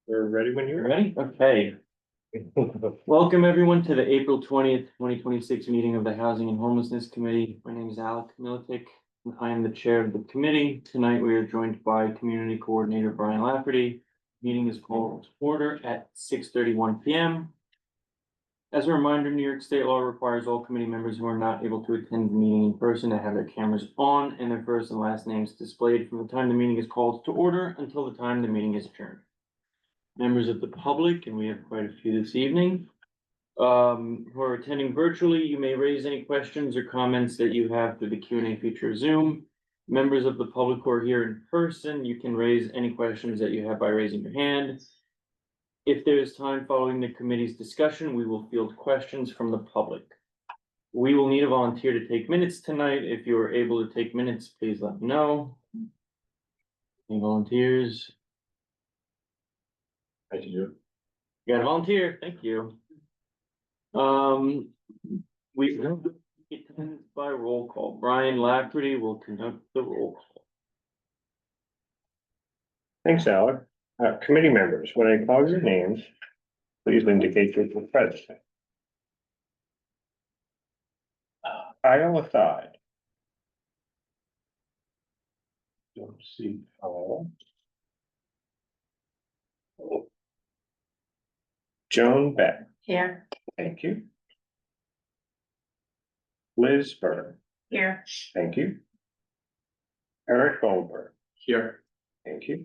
We're ready when you're Ready? Okay. Welcome everyone to the April 20th, 2026 meeting of the Housing and Homelessness Committee. My name is Alec Militic, and I am the chair of the committee. Tonight we are joined by Community Coordinator Brian Lafferty. Meeting is called to order at 6:31 p.m. As a reminder, New York State law requires all committee members who are not able to attend the meeting in person to have their cameras on and their first and last names displayed from the time the meeting is called to order until the time the meeting is adjourned. Members of the public, and we have quite a few this evening, who are attending virtually, you may raise any questions or comments that you have through the Q&A feature of Zoom. Members of the public who are here in person, you can raise any questions that you have by raising your hand. If there is time following the committee's discussion, we will field questions from the public. We will need a volunteer to take minutes tonight. If you are able to take minutes, please let me know. Any volunteers? I can do it. You got a volunteer, thank you. We will attend by roll call. Brian Lafferty will conduct the roll call. Thanks, Alec. Committee members, when I call your names, please indicate you're present. Iowa Thide. Don't see Paul. Joan Beck. Here. Thank you. Liz Burr. Here. Thank you. Eric Goldberg. Here. Thank you.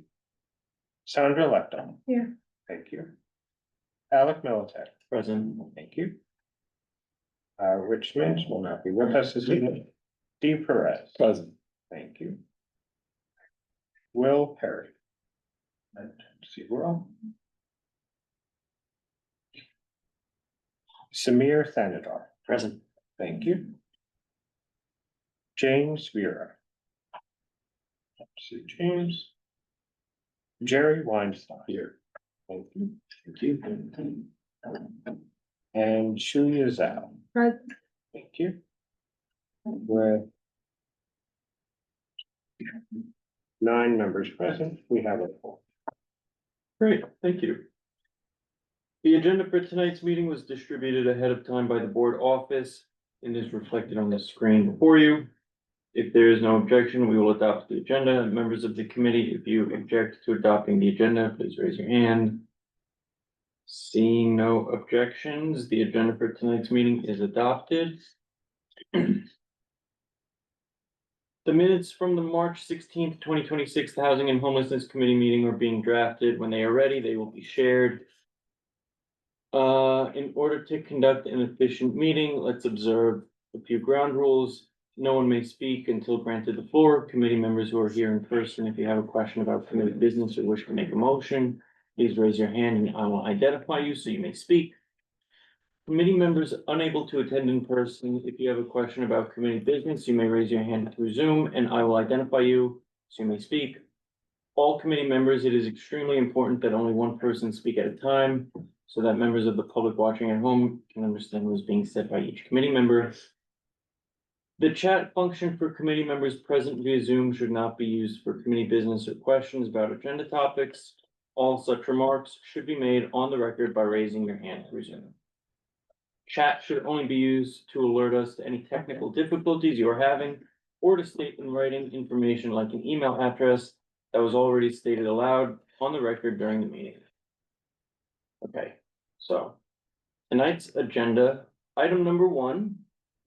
Sandra Lepton. Here. Thank you. Alec Militek. Present. Thank you. Rich Mintz will not be with us this evening. Dee Perez. Present. Thank you. Will Perry. And see we're on. Samir Thanadar. Present. Thank you. James Vera. Let's see, James. Jerry Weinstein. Here. Thank you. Thank you. And Shuya Zhao. Present. Thank you. With 9 members present, we have a full. Great, thank you. The agenda for tonight's meeting was distributed ahead of time by the board office and is reflected on the screen before you. If there is no objection, we will adopt the agenda. Members of the committee, if you object to adopting the agenda, please raise your hand. Seeing no objections, the agenda for tonight's meeting is adopted. The minutes from the March 16th, 2026 Housing and Homelessness Committee meeting are being drafted. When they are ready, they will be shared. In order to conduct an efficient meeting, let's observe a few ground rules. No one may speak until granted the floor. Committee members who are here in person, if you have a question about committee business or wish to make a motion, please raise your hand and I will identify you so you may speak. Committee members unable to attend in person, if you have a question about committee business, you may raise your hand through Zoom and I will identify you so you may speak. All committee members, it is extremely important that only one person speak at a time so that members of the public watching at home can understand what is being said by each committee member. The chat function for committee members present via Zoom should not be used for committee business or questions about agenda topics. All such remarks should be made on the record by raising your hand through Zoom. Chat should only be used to alert us to any technical difficulties you are having or to state in writing information like an email address that was already stated aloud on the record during the meeting. Okay, so tonight's agenda, item number 1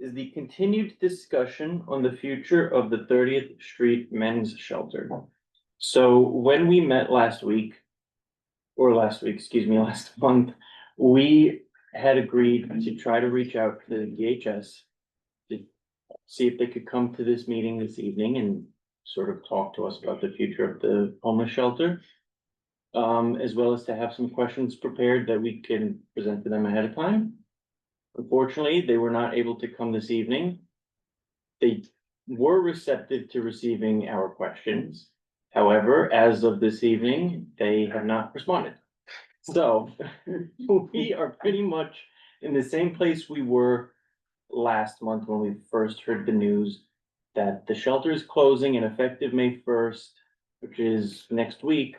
is the continued discussion on the future of the 30th Street Men's Shelter. So when we met last month, we had agreed to try to reach out to the DHS to see if they could come to this meeting this evening and sort of talk to us about the future of the homeless shelter. As well as to have some questions prepared that we can present to them ahead of time. Unfortunately, they were not able to come this evening. They were receptive to receiving our questions. However, as of this evening, they have not responded. So we are pretty much in the same place we were last month when we first heard the news that the shelter is closing and effective May 1st, which is next week,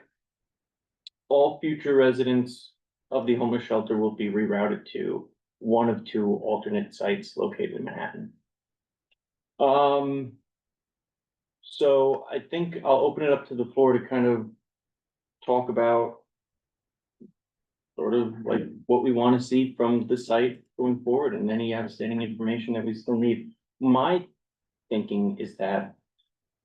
all future residents of the homeless shelter will be rerouted to one of two alternate sites located in Manhattan. So I think I'll open it up to the floor to kind of talk about sort of like what we want to see from the site going forward and any outstanding information that we still need. My thinking is that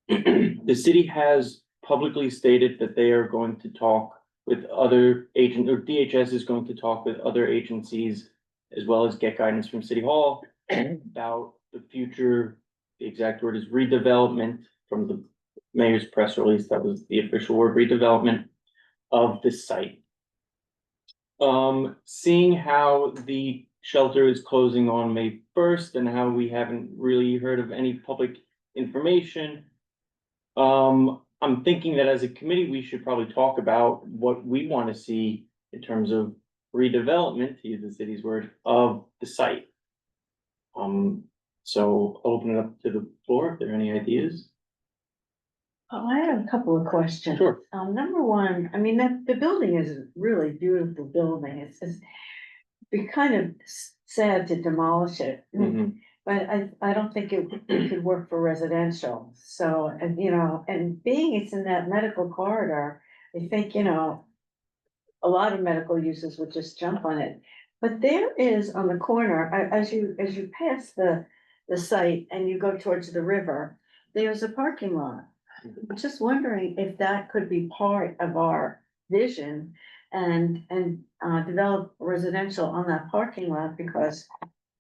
the city has publicly stated that they are going to talk with other agent, or DHS is going to talk with other agencies as well as get guidance from City Hall about the future, the exact word is redevelopment from the mayor's press release, that was the official word, redevelopment of the site. Seeing how the shelter is closing on May 1st and how we haven't really heard of any public information. I'm thinking that as a committee, we should probably talk about what we want to see in terms of redevelopment, to use the city's word, of the site. So I'll open it up to the floor if there are any ideas. Oh, I have a couple of questions. Sure. Number one, I mean, the building is a really beautiful building. It'd be kind of sad to demolish it. Mhm. But I don't think it could work for residential. So, and you know, and being it's in that medical corridor, I think, you know, a lot of medical users would just jump on it. But there is on the corner, as you pass the site and you go towards the river, there's a parking lot. I'm just wondering if that could be part of our vision and develop residential on that parking lot, because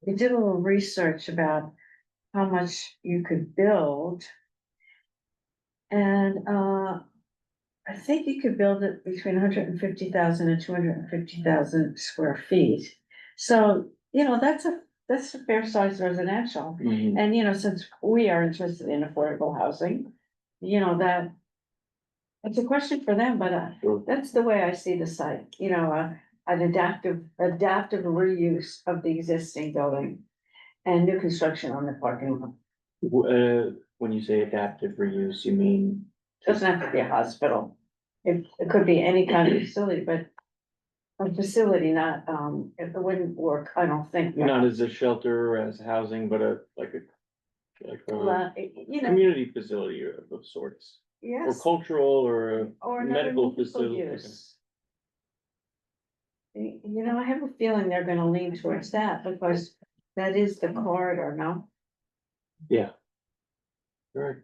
we did a little research about how much you could build. And I think you could build it between 150,000 and 250,000 square feet. So, you know, that's a fair sized residential. Mhm. And, you know, since we are interested in affordable housing, you know, that it's a question for them, but Sure. that's the way I see the site, you know, an adaptive reuse of the existing building and new construction on the parking lot. When you say adaptive reuse, you mean? Doesn't have to be a hospital. It could be any kind of facility, but a facility, not, it wouldn't work, I don't think. Not as a shelter or as housing, but like a You know, community facility of sorts, or yes, cultural or a or another medical medical facility. use. You know, I have a feeling they're gonna lean towards that, because that is the corridor, no? Yeah. Right.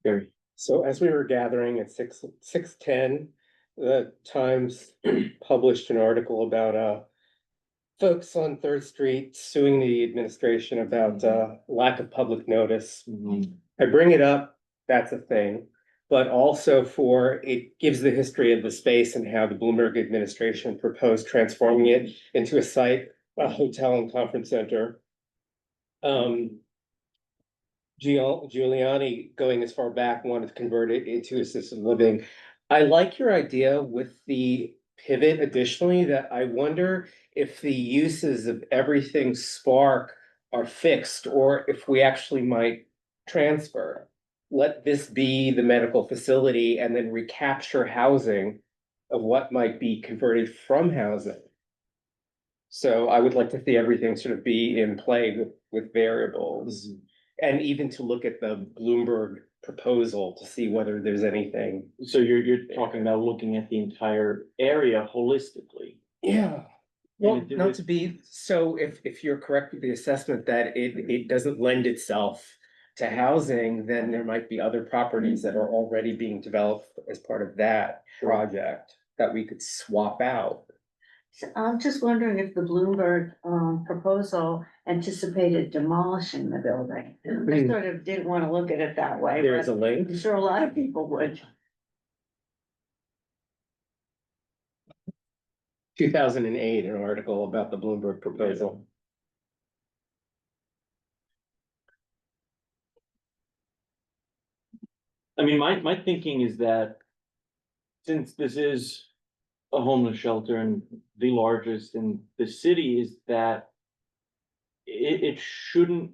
Very. So as we were gathering at 6:10, the Times published an article about folks on Third Street suing the administration about lack of public notice. Mhm. I bring it up, that's a thing, but also it gives the history of the space and how the Bloomberg administration proposed transforming it into a hotel and conference center. Giuliani, going as far back, wanted to convert it into assisted living. I like your idea with the pivot additionally, that I wonder if the uses of everything Spark are fixed, or if we actually might transfer. Let this be the medical facility and then recapture housing of what might be converted from housing. So I would like to see everything sort of be in play with variables. And even to look at the Bloomberg proposal to see whether there's anything. So you're talking about looking at the entire area holistically. Yeah. Well, And not to be, so if you're correct with the assessment that it doesn't lend itself to housing, then there might be other properties that are already being developed as part of that project that we could swap out. I'm just wondering if the Bloomberg proposal anticipated demolishing the building. I sort of didn't wanna look at it that way, There is but a link. I'm sure a lot of people would. 2008, an article about the Bloomberg proposal. I mean, my thinking is that since this is a homeless shelter and the largest in the city, is that it shouldn't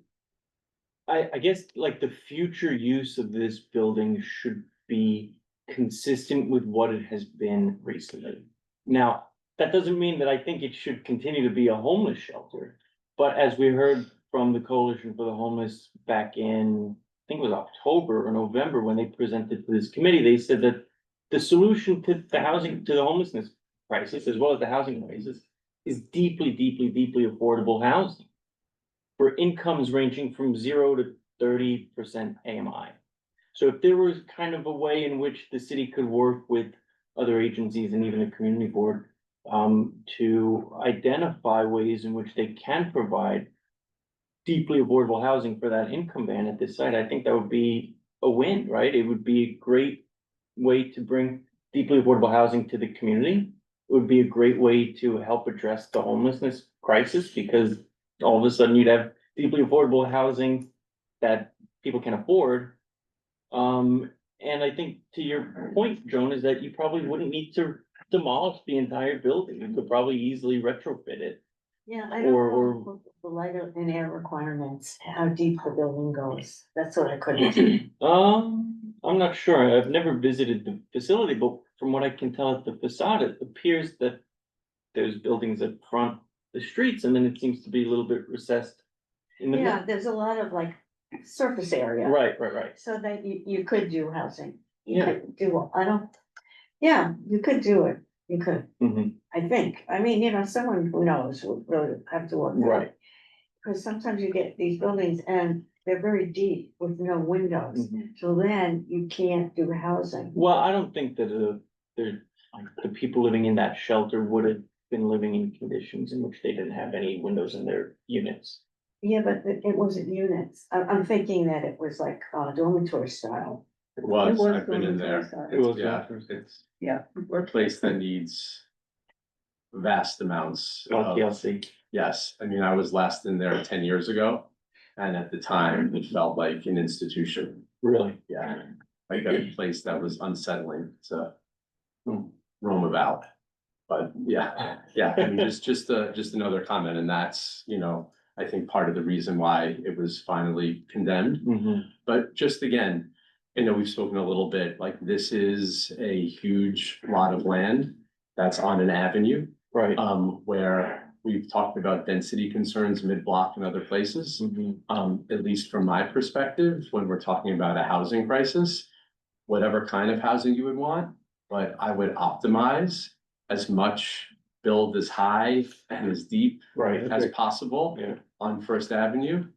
I guess like the future use of this building should be consistent with what it has been recently. Now, that doesn't mean that I think it should continue to be a homeless shelter. But as we heard from the Coalition for the Homeless back in, I think it was October or November, when they presented to this committee, they said that the solution to the housing, to the homelessness crisis, as well as the housing crisis, is deeply, deeply, deeply affordable housing for incomes ranging from 0 to 30% AMI. So if there was kind of a way in which the city could work with other agencies and even the community board, to identify ways in which they can provide deeply affordable housing for that income band at this site, I think that would be a win, right? It would be a great way to bring deeply affordable housing to the community. It would be a great way to help address the homelessness crisis, because all of a sudden you'd have deeply affordable housing that people can afford. And I think to your point, Joan, is that you probably wouldn't need to demolish the entire building. You could probably easily retrofit it. Yeah, I don't Or- know the light and air requirements, how deep the building goes. That's what I couldn't. I'm not sure. I've never visited the facility, but from what I can tell at the facade, it appears that there's buildings that front the streets, and then it seems to be a little bit recessed in the Yeah, middle. there's a lot of like surface area. Right. So that you could do housing. You Yeah. could do, I don't, yeah, you could do it. You could, Mhm. I think. I mean, someone who knows would really have to work. it out. Right. Because sometimes you get these buildings and they're very deep with no windows. Mhm. So then you can't do housing. Well, I don't think that like, the people living in that shelter would have been living in conditions in which they didn't have any windows in their units. Yeah, but it wasn't units. I'm thinking that it was like dormitory style. It was, was I've been in there. dormitory It was Yeah, dormitory. it's Yeah. a place that needs vast amounts of, TLC. yes, I mean, I was last in there 10 years ago. And at the time, it felt like an institution, Really? yeah, like a place that was unsettling to roam about. But yeah, I mean, just another comment, and that's, I think part of the reason why it was finally condemned. Mhm. But just again, we've spoken a little bit, like this is a huge lot of land that's on an avenue, Right. where we've talked about density concerns mid-block and other places. Mhm. At least from my perspective, when we're talking about a housing crisis, whatever kind of housing you would want, but I would optimize as much, build as high and as deep Right. as possible Yeah. on First Avenue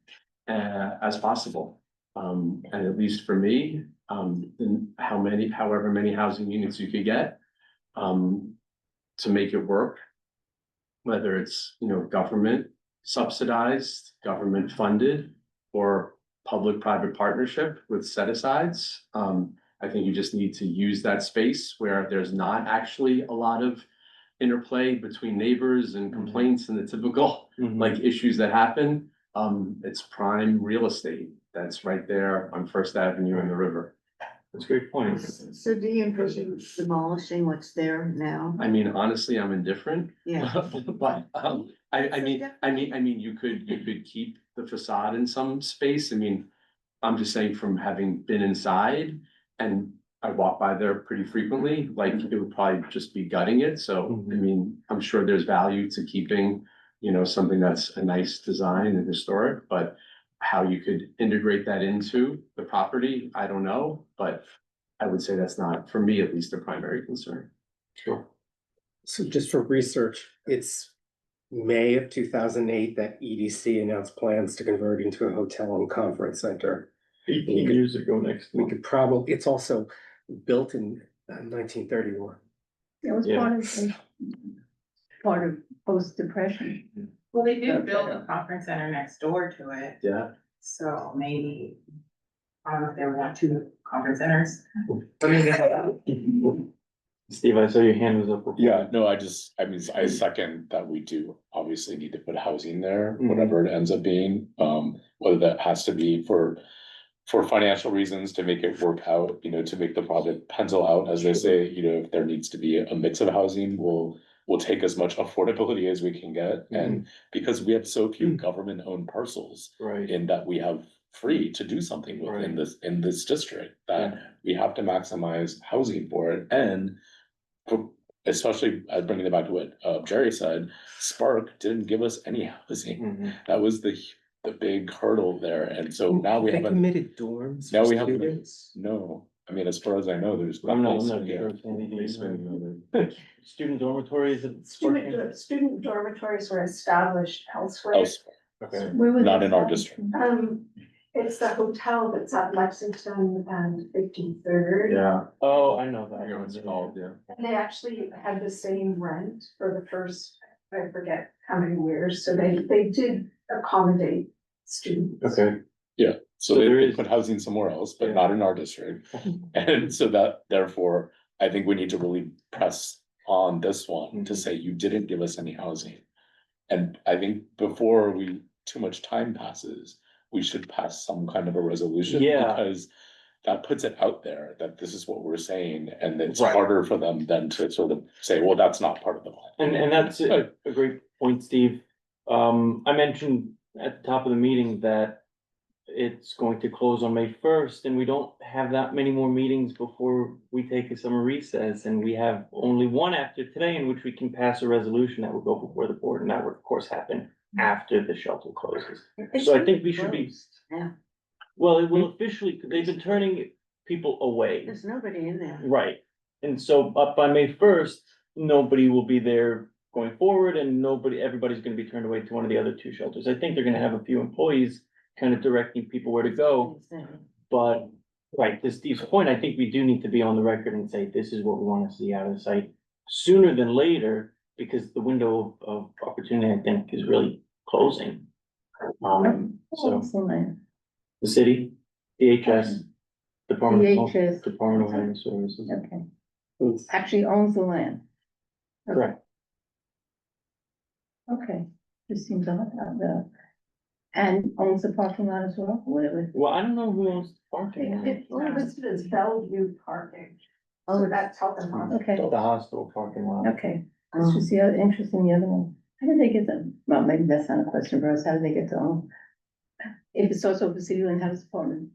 as possible. And at least for me, then however many housing units you could get, to make it work. Whether it's, government subsidized, government funded, or public-private partnership with set-asides. I think you just need to use that space where there's not actually a lot of interplay between neighbors and complaints and the typical Mhm. like issues that happen. It's prime real estate that's right there on First Avenue and the river. That's a great point. So do you envision demolishing what's there now? I mean, honestly, I'm indifferent. Yeah. But, I mean, you could keep the facade in some space. I mean, I'm just saying from having been inside and I walk by there pretty frequently, like it would probably just be gutting it. So, I Mhm. mean, I'm sure there's value to keeping, something that's a nice design and historic, but how you could integrate that into the property, I don't know, but I would say that's not, for me at least, a primary concern. Sure. So just for research, it's May of 2008 that EDC announced plans to convert into a hotel and conference center. 18 years ago next We month. could probably, it's also built in 1931. It was Yeah. part of post-depression. Well, they did build a conference center next door to it, Yeah. so maybe, I don't know if they would want two conference centers. Or maybe they have- Steve, I saw your hand was up. before. Yeah, no, I mean, I second that we do obviously need to put housing there, whatever it ends up being. Whether that has to be for financial reasons to make it work out, to make the project pencil out, as they say, if there needs to be a mix of housing, we'll take as much affordability as we can get. And because we have so few government-owned parcels Right. in that we have free to do something within Right. in this district, that we have to maximize housing for it, and especially, bringing it back to what, Jerry said, Spark didn't give us any housing. Mhm. That was the big hurdle there, and so now we They have committed dorms now for we have, students. no, I mean, as far as I know, there's. I'm not placement, yeah. sure. Sandy, do you Placement, know? Student dormitories. at Spark campus? Student dormitories were established elsewhere. Elsewhere, Okay. Where was not that in our from? district. It's the hotel that's at Lexington and 53rd. Yeah, Oh, I know I that. forget what it's called, yeah. And they actually had the same rent for the first, I forget how many years, so they did accommodate students. Okay. So So they there they is- put housing somewhere else, but Yeah. not in our district. And so that, therefore, I think we need to really press on this one to Mhm. say, you didn't give us any housing. And I think before too much time passes, we should pass some kind of a resolution. Yeah. Because that puts it out there that this is what we're saying, and it's Right. harder for them then to sort of say, well, that's not part of the plan. And that's a great point, Steve. I mentioned at the top of the meeting that it's going to close on May 1st, and we don't have that many more meetings before we take a summer recess, and we have only one after today in which we can pass a resolution that will go before the board, and that would of course happen after the shelter closes. It's So I really think we should be, closed. Yeah, well, it will officially, they've been turning people away. there's nobody in there. Right, and so up by May 1st, nobody will be there going forward, and everybody's gonna be turned away to one of the other two shelters. I think they're gonna have a few employees kind of directing people where to go, but, right, to Steve's point, I think we do need to be on the record and say, this is what we wanna see out of the site sooner than later, because the window of opportunity, I think, is really closing. So, What's the land? the city, DHS, Department of, DHS. Department of Homeless Services, Okay, actually owns the land. correct. Okay, this seems odd, and owns the parking lot as well, whatever. Well, I don't know who owns the parking lot. It's listed as Bellevue parking, so that's helping us. Okay, The hospital parking lot. okay, this was the other, interesting, the other one. How did they get them? Well, maybe that's not a question for us, how did they get to own? If it's also for city land, how does Department?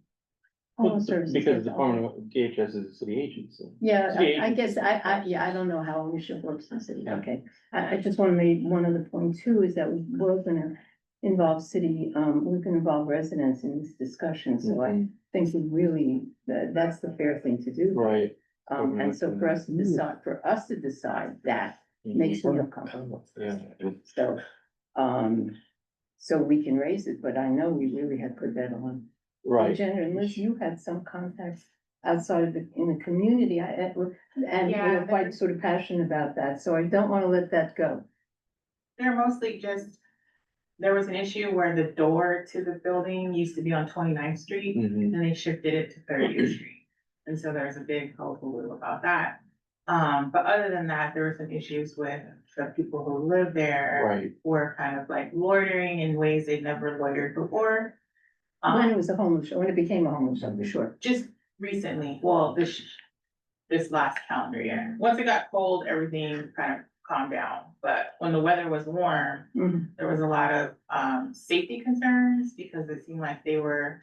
Homeless Services Because get the to own? Department of DHS is a city agency. Yeah, City I guess, agency. yeah, I don't know how ownership works in the city, Yeah. okay. I just wanna make one other point too, is that we're gonna involve city, we can involve residents in this discussion, so I think we really, that's the fair thing to do. Right. And so for us to decide that makes me uncomfortable. Yeah. So, so we can raise it, but I know we really had put that on. Right. Jenna, unless you had some contacts outside of in the community, and Yeah, we're quite sort of passionate about that, so I don't wanna let that go. They're mostly just, there was an issue where the door to the building used to be on 29th Street, Mhm. and they shifted it to 30th Street. And so there was a big hullabaloo about that. But other than that, there were some issues with the people who live there. Right. Were kind of like loitering in ways they'd never loitered before. When it was a homeless, when it became a homeless shelter, sure. Just recently, well, this last calendar year. Once it got cold, everything kind of calmed down, but when the weather was warm, Mhm. there was a lot of safety concerns because it seemed like the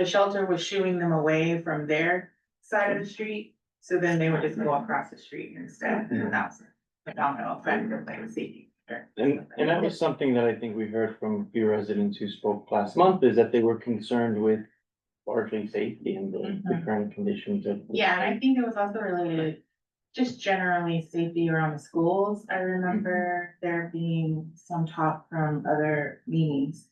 shelter was shooing them away from their side of the street. So then they would just go across the street instead, and that's a domino effect of like safety. concern. And that was something that I think we heard from a few residents who spoke last month, is that they were concerned with largely safety and the current conditions of. Yeah, and I think it was also related, just generally safety around the schools. I remember there being some talk from other meetings.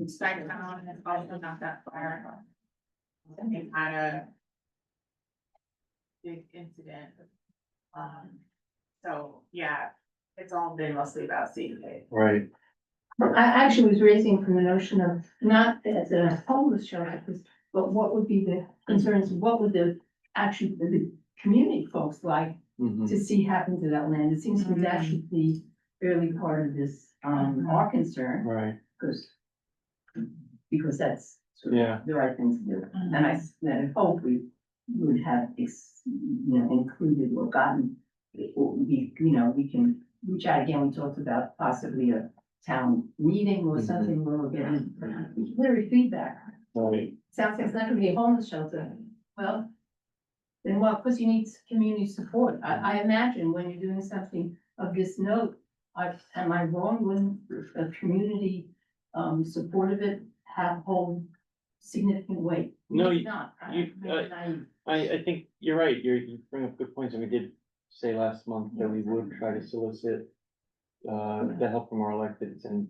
Spectrum is also not that far. They had a big incident. So, yeah, it's all been mostly about safety. Right. I actually was raising from the notion of not as a homeless shelter, but what would be the concerns, what would the community folks like Mhm. to see happen to that land? It seems to me that should be fairly part of this, our concern, Right. because that's sort of Yeah. the right thing to do. And I hope we would have included or gotten, we can reach out again, we talked about possibly a town meeting or something where we're getting literary feedback. Right. Sounds like it's not gonna be a homeless shelter. Well, then what? Because you need community support. I imagine when you're doing something of this note, am I wrong when a community, support of it hold significant weight? No, Maybe not. I think you're right, you bring up good points, and we did say last month that we would try to solicit the help from our electeds and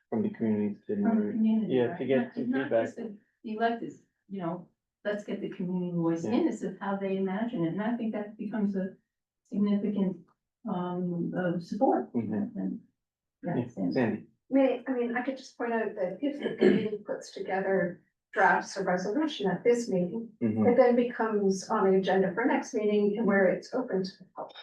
from the communities to, From the community, yeah, right? to get some Not feedback. just the electeds, you know, let's get the community voice in as of how they imagine it, and I think that becomes a significant, support. Mhm. And, Yeah, yeah, Sandy, I mean, I could just point out that if the committee puts together drafts a resolution at this meeting, mhm, it then becomes on the agenda for next meeting and where it's open to the public.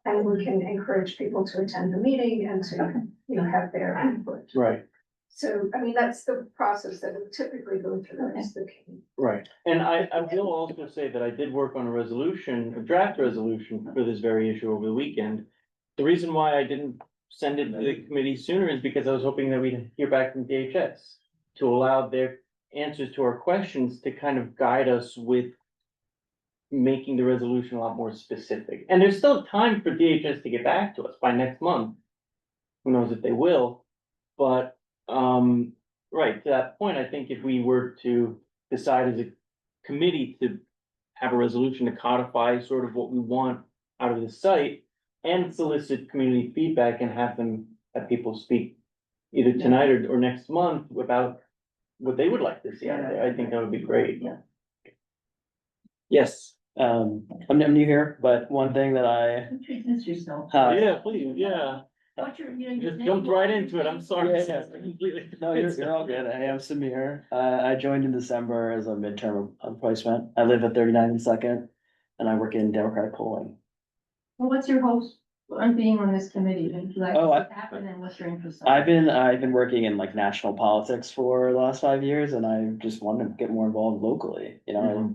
And we can encourage people to attend the meeting and to, you know, have their input. right, So, I mean, that's the process that we typically go through as the committee. right, and I will also say that I did work on a resolution, a draft resolution for this very issue over the weekend. The reason why I didn't send it to the committee sooner is because I was hoping that we'd hear back from DHS to allow their answers to our questions to kind of guide us with making the resolution a lot more specific. And there's still time for DHS to get back to us by next month. Who knows if they will, but, right, to that point, I think if we were to decide as a committee to have a resolution to codify sort of what we want out of the site and solicit community feedback and have people speak either tonight or next month about what they would like to see out there, I think that would be great. Yeah. Yes, I'm new here, but one thing that I, Introduce yourself. yeah, please, yeah, What's your, you know, your just name? jumped right into it, I'm sorry. Yeah, yeah. Completely. no, you're all good. I am Samir. I joined in December as a midterm replacement. I live at 39 and Second, and I work in Democratic polling. Well, what's your hopes on being on this committee? And like, Oh, what happened and what's your interest? I've been working in like national politics for the last 5 years, and I just wanted to get more involved locally. You know,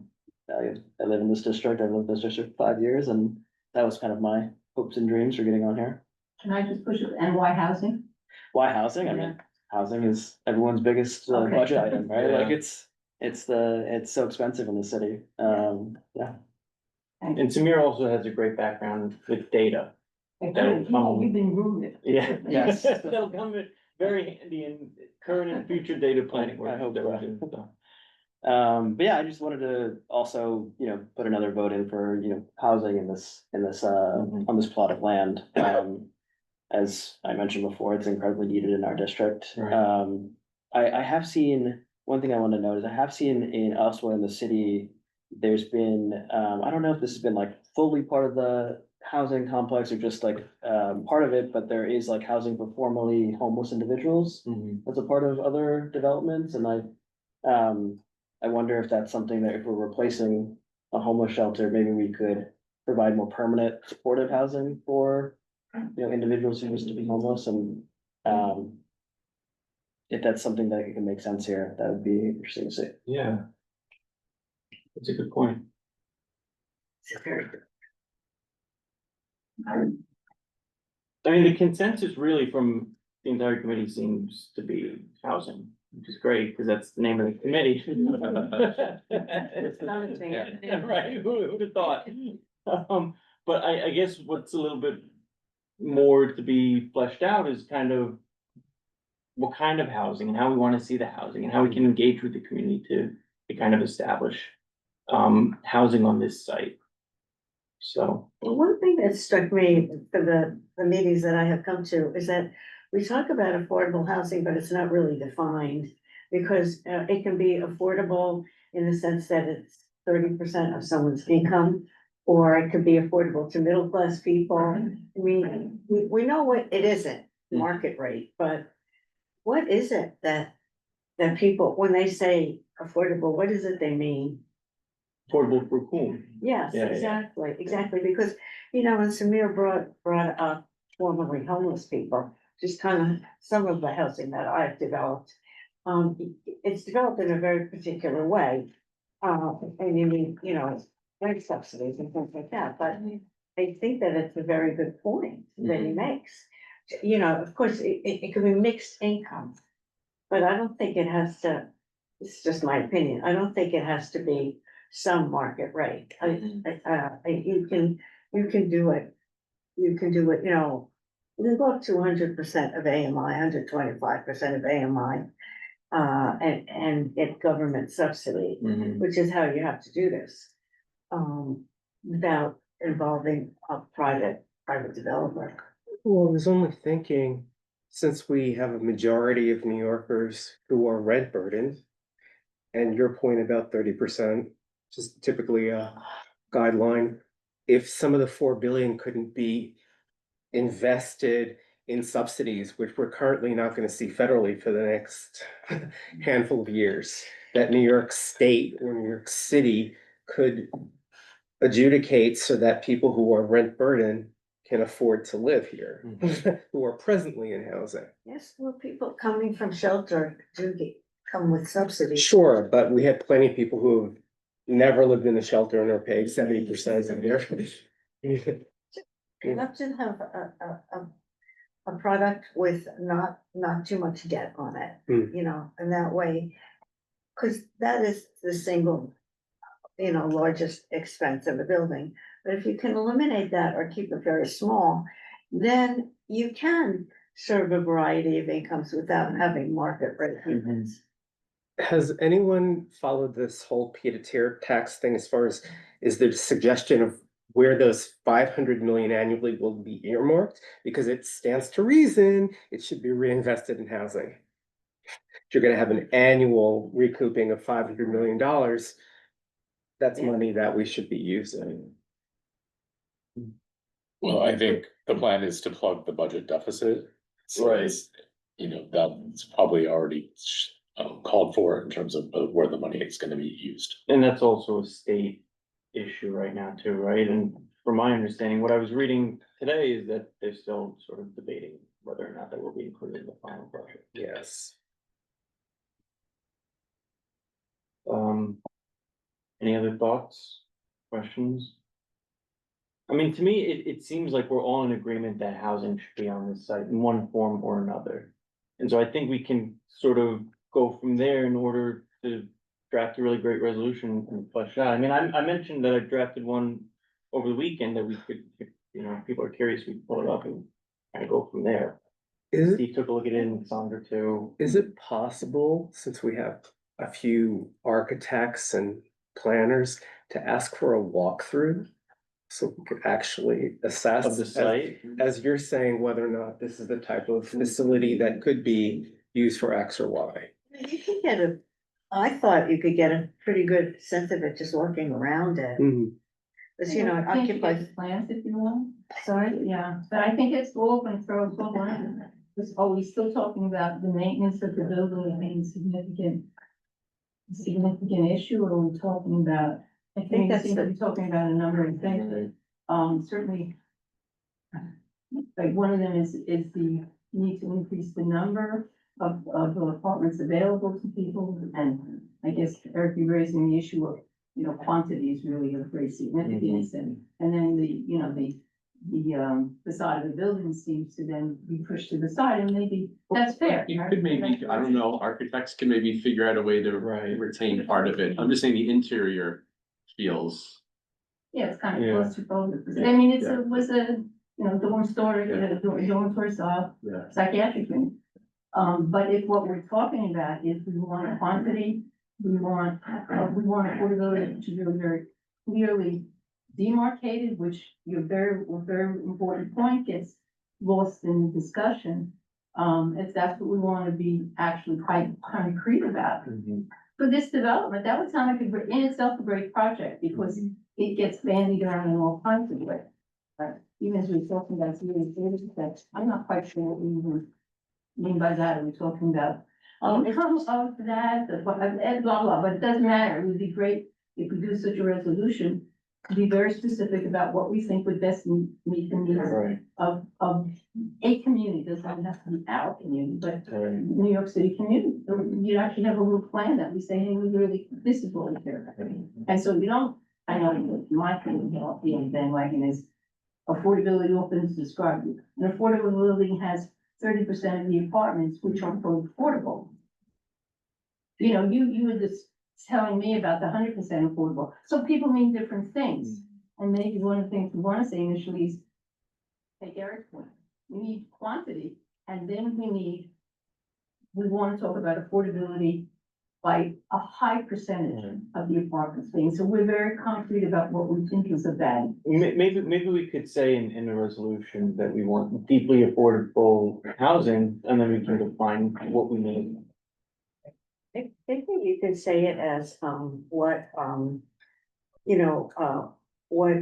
I live in this district. I've lived in this district for 5 years, and that was kind of my hopes and dreams for getting on here. Can I just push it? And why housing? Why housing? I mean, housing is everyone's biggest Okay. budget item, right? Yeah. Like it's so expensive in the city. Yeah. And Samir also has a great background with data. Like, That'll come- you've been rooted. Yeah. Yes. That'll come in very handy in current and future data planning work. I hope that we're so. doing, so. But yeah, I just wanted to also, put another vote in for, housing in this, Mhm. on this plot of land. As I mentioned before, it's incredibly needed in our district. Right. I have seen, one thing I want to note is I have seen in elsewhere in the city, there's been, I don't know if this has been like fully part of the housing complex or just like, part of it, but there is like housing for formerly homeless individuals Mhm. as a part of other developments, and I wonder if that's something that if we're replacing a homeless shelter, maybe we could provide more permanent supportive housing for, individuals who used to be homeless and, if that's something that can make sense here, that would be interesting to see. Yeah. That's a good point. I mean, the consensus really from the entire committee seems to be housing, which is great, because that's the name of the committee. Yeah, right, who'd have thought? But I guess what's a little bit more to be fleshed out is kind of what kind of housing and how we want to see the housing and how we can engage with the community to kind of establish housing on this site. So, Well, one thing that struck me for the meetings that I have come to is that we talk about affordable housing, but it's not really defined. Because it can be affordable in the sense that it's 30% of someone's income. Or it could be affordable to middle class people. I mean, we know what it isn't, market rate, but what is it that people, when they say affordable, what is it they mean? affordable for whom? Yes, Yeah, yeah. exactly, because, and Samir brought up formerly homeless people, just kind of some of the housing that I've developed. It's developed in a very particular way, and you need, rent subsidies and things like that, but I think that it's a very good point that he makes. you know, of course, it could be mixed income. But I don't think it has to, it's just my opinion, I don't think it has to be some market rate. You can do it, you can do it, you know, you can go up to 100% of AMI, 125% of AMI. And get government subsidy, which is how you have to do this. Without involving a private developer. Well, I was only thinking, since we have a majority of New Yorkers who are rent burdened. And your point about 30%, just typically a guideline, if some of the 4 billion couldn't be invested in subsidies, which we're currently not gonna see federally for the next handful of years, that New York State or New York City could adjudicate so that people who are rent burdened can afford to live here, who are presently in housing. Yes, well, people coming from shelter come with subsidies. Sure, but we have plenty of people who have never lived in a shelter and are paying 70% of their. You have to have a product with not too much debt on it, you know, and that way. Cause that is the single, you know, largest expense of a building, but if you can eliminate that or keep it very small, then you can serve a variety of incomes without having market rate payments. Has anyone followed this whole pied-à-terre tax thing as far as, is there a suggestion of where those 500 million annually will be earmarked? Because it stands to reason it should be reinvested in housing. If you're gonna have an annual recouping of $500 million, that's money that we should be using. Well, I think the plan is to plug the budget deficit. So Right. it's, you know, that's probably already called for in terms of where the money is gonna be used. And that's also a state issue right now too, right? And from my understanding, what I was reading today is that they're still sort of debating whether or not that will be included in the final budget. Yes. Any other thoughts, questions? I mean, to me, it seems like we're all in agreement that housing should be on this site in one form or another. And so I think we can sort of go from there in order to draft a really great resolution and flesh it out. I mean, I mentioned that I drafted one over the weekend that we could, if, you know, if people are curious, we can pull it up and kind of go from there. Is it, Steve took a look at it and Sandra too. is it possible, since we have a few architects and planners, to ask for a walkthrough? So we could actually assess. Of the site. As you're saying, whether or not this is the type of facility that could be used for X or Y. You could get I thought you could get a pretty good sense of it just walking around it, because, you know, it Can't you get occupies. the plans if you want? Sorry, yeah, but I think it's all gonna throw us all in. Are we still talking about the maintenance of the building being significant issue, or are we talking about? I think that's seem to be talking about a number of things, certainly. Like one of them is the need to increase the number of apartments available to people, and I guess Eric, you raising the issue of, you know, quantity is really of great significance, and then the side of the building seems to then be pushed to the side, and maybe that's fair. You right? could maybe, I don't know, architects can maybe figure out a way to Right. retain part of it. I'm just saying the interior feels. Yeah, it's kind Yeah. of claustrophobic. I mean, Yeah. it was a, you know, dormitory, dormitory style Yeah. psychiatric unit. But if what we're talking about is we want quantity, we want affordability to be very clearly demarcated, which your very important point gets lost in the discussion. If that's what we want to be actually quite concrete about. For this development, that would sound like in itself a great project, because it gets bandied around in all kinds of ways. Even as we're talking about effects, I'm not quite sure what we even mean by that. Are we talking about outcomes of that, and blah, blah, but it doesn't matter. It would be great if we do such a resolution to be very specific about what we think would best meet the needs Right. of a community. Doesn't have to be our community, but Right. New York City community. You actually have a little plan that we say, hey, we really, this is what we care about. And so we don't, I know my thing, you know, the bandwagon is affordability often is described. An affordable living has 30% of the apartments which are quote affordable. You know, you were just telling me about the 100% affordable, so people mean different things. And maybe one of the things we wanna say initially is, take Eric's point, we need quantity, and then we wanna talk about affordability by a high percentage of the apartments being, so we're very concrete about what we think is a bad. Maybe we could say in the resolution that we want deeply affordable housing, and then we can define what we need. I think you could say it as, what, you know, what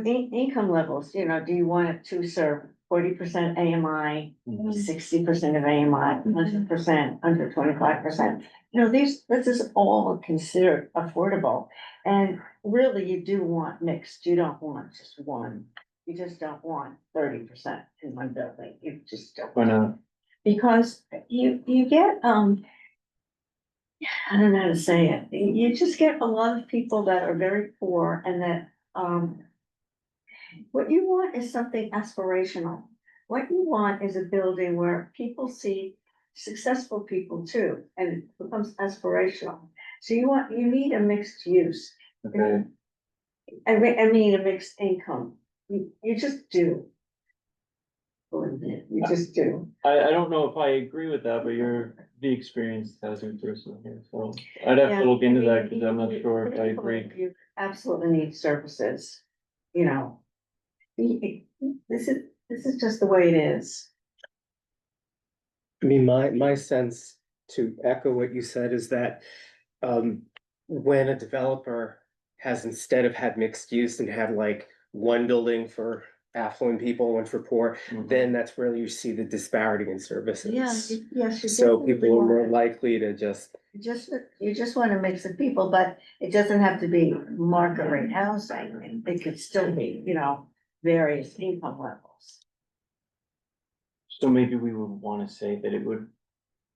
income levels, you know, do you want it to serve 40% AMI, 60% of AMI, 100%, under 25%? You know, this is all considered affordable, and really you do want mixed, you don't want just one. You just don't want 30% in one building, you just don't. Why not? Because you get, I don't know how to say it, you just get a lot of people that are very poor and that, what you want is something aspirational. What you want is a building where people see successful people too, and it becomes aspirational. So you need a mixed use. Okay, I mean, a mixed income. You just do. Believe me, you just do. I don't know if I agree with that, but you're the experienced housing person here, so I'd have Yeah, to look into I that, mean, cause I'm not sure if I agree. You absolutely need services, you know. This is just the way it is. I mean, my sense, to echo what you said, is that when a developer has, instead of had mixed use and had like one building for affluent people, one for poor, then that's where you see the disparity in services. Yes, you So definitely people are want more it. likely to just, You just want a mix of people, but it doesn't have to be market rate housing. It could still be, you know, various income levels. So maybe we would wanna say that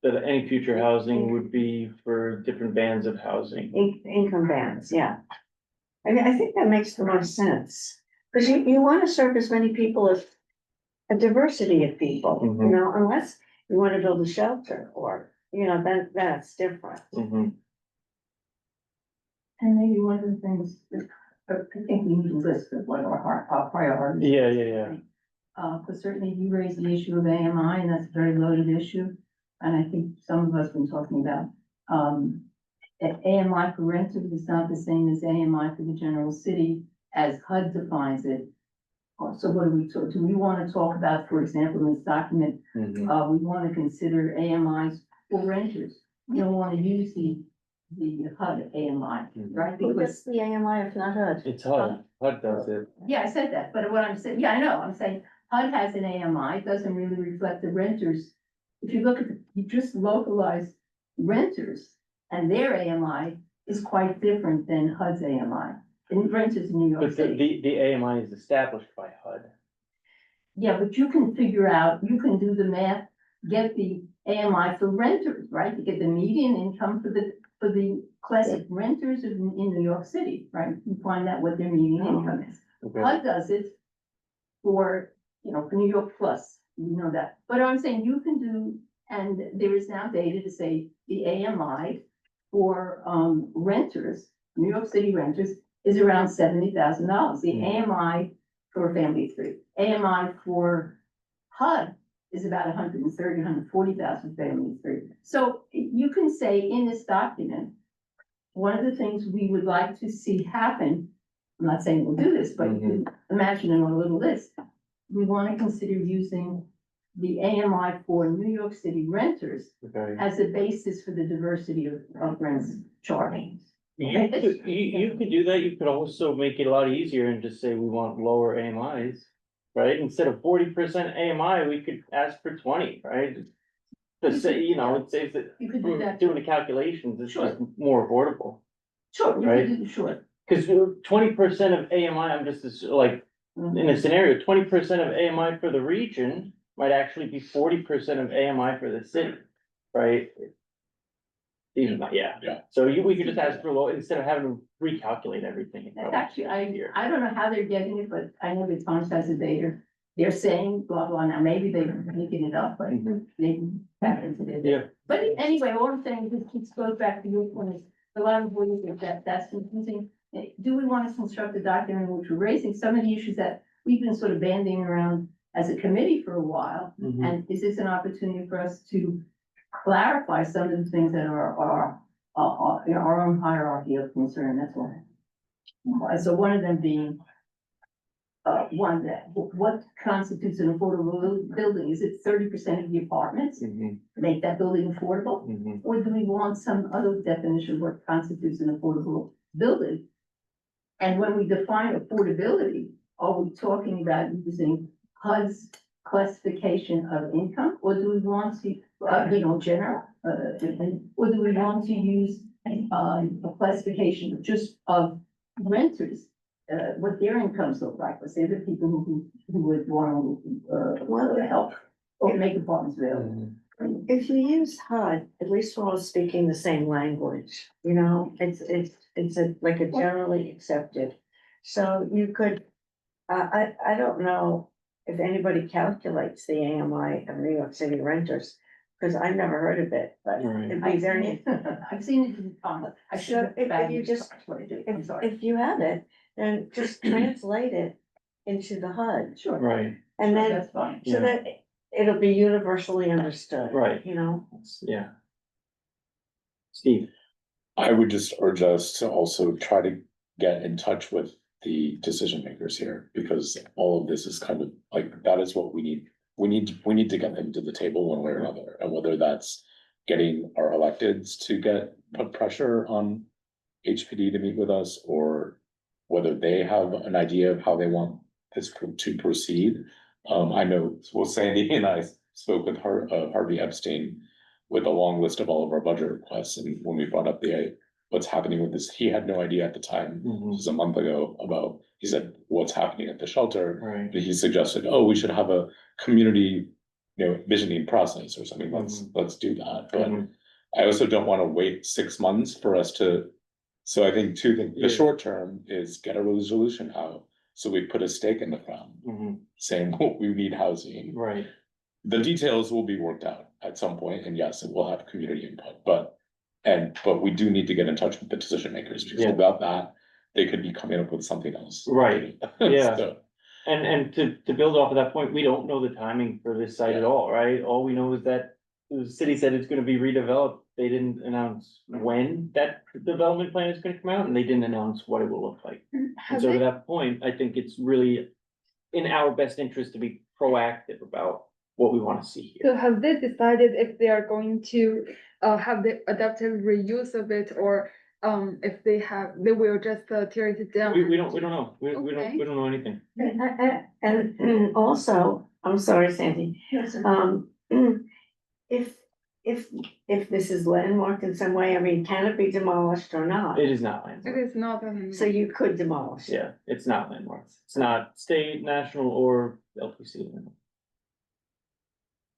that any future housing would be for different bands of housing. Income bands, yeah. I mean, I think that makes the most sense, because you want to serve as many people as a diversity of people, you Mhm. know, unless you want to build a shelter or, you know, then that's different. Mhm. And maybe one of the things, I think we need a list of what our priorities. Yeah. But certainly you raised the issue of AMI, and that's a very loaded issue. And I think some of us have been talking about, that AMI for renters is not the same as AMI for the general city as HUD defines it. So what do we want to talk about, for example, in this document, Mhm. we want to consider AMIs for renters. We don't want to use the HUD AMI, right? Who Because gets the AMI if not HUD? It's HUD does it. yeah, I said that, but what I'm saying, yeah, I know, I'm saying HUD has an AMI, it doesn't really reflect the renters. If you look at, you just localize renters and their AMI is quite different than HUD's AMI. And renters in New York But City. the AMI is established by HUD. Yeah, but you can figure out, you can do the math, get the AMI for renters, right? To get the median income for the classic renters in New York City, right? You find out what their median income is. Okay. HUD does it for, you know, for New York Plus, you know that. But I'm saying you can do, and there is now data to say the AMI for renters, New York City renters, is around $70,000. The AMI for a family of three, AMI for HUD is about 130, 140,000 family of three. So you can say in this document, one of the things we would like to see happen, I'm not saying we'll do this, but imagine in a little list, we want to consider using the AMI for New York City renters Okay. as a basis for the diversity of rents charging. You could do that, you could also make it a lot easier and just say we want lower AMIs, right? Instead of 40% AMI, we could ask for 20, right? Just say, you know, it saves it, You could do that. doing the calculations, it's just Sure. more affordable. Sure, you Right. could do, sure. Cause 20% of AMI, I'm just like, in a scenario, 20% of AMI for the region might actually be 40% of AMI for the city, right? These are not, yeah. Yeah. So we could just ask for low, instead of having to recalculate everything. it's That's probably actually, easier. I don't know how they're getting it, but I know the Times has a data. They're saying blah, blah, now maybe they're making it up, but they tap into it. Yeah. But anyway, all I'm saying is this keeps goes back to your point, is a lot of ways that's confusing. Do we want to construct a document in which we're raising some of the issues that we've been sort of bandying around as a committee for a while? Mhm. And is this an opportunity for us to clarify some of the things that are our own hierarchy of concern, that's all. So one of them being, one that, what constitutes an affordable building? Is it 30% of the apartments? Mhm, Make that building affordable? mhm. Or do we want some other definition of what constitutes an affordable building? And when we define affordability, are we talking about using HUD's classification of income? Or do we want to, general, or do we want to use, a classification just of renters? What their incomes look like, let's say the people who would want to, help or make apartments available. If you use HUD, at least we're all speaking the same language, you know, it's like a generally accepted. So you could, I don't know if anybody calculates the AMI of New York City renters, because I've never heard of it, but Right. it'd be very, I've seen it in Congress. I should have. if you just- That's what I do, I'm sorry. if you have it, then just translate it into the HUD. Sure. Right, And then, That's fine. so that it'll be universally understood. Right. You know? yeah. Steve, I would just urge us to also try to get in touch with the decision makers here, because all of this is kind of like, that is what we need. We need to get them to the table one way or another, and whether that's getting our electeds to put pressure on HPD to meet with us, or whether they have an idea of how they want this to proceed. I know, well, Sandy and I spoke with Harvey Epstein with a long list of all of our budget requests, and when we brought up what's happening with this, he had no idea at the time, Mhm. this was a month ago, he said, what's happening at the shelter? right, But he suggested, oh, we should have a community, visioning process or something, let's do that, but Mhm. I also don't wanna wait 6 months for us to. So I think two things, Yeah. the short term is get a resolution out, so we put a stake in the ground, Mhm. saying we need housing. right, The details will be worked out at some point, and yes, it will have community input, but we do need to get in touch with the decision makers, because Yeah. without that, they could be coming up with something else. Right. Yeah. So, and to build off of that point, we don't know the timing for this site at all, right? All we know is that the city said it's gonna be redeveloped, they didn't announce when that development plan is gonna come out, and they didn't announce what it will look like. And Have so to they, that point, I think it's really in our best interest to be proactive about what we wanna see here. so have they decided if they are going to, have the adaptive reuse of it, or, if they will just tear it down? We don't know, we Okay. don't know anything. And also, I'm sorry, Sandy, if this is landmarked in some way, I mean, can it be demolished or not? It is not It landmark, is not. So you could demolish it. yeah, it's not landmark, it's not state, national, or LPC.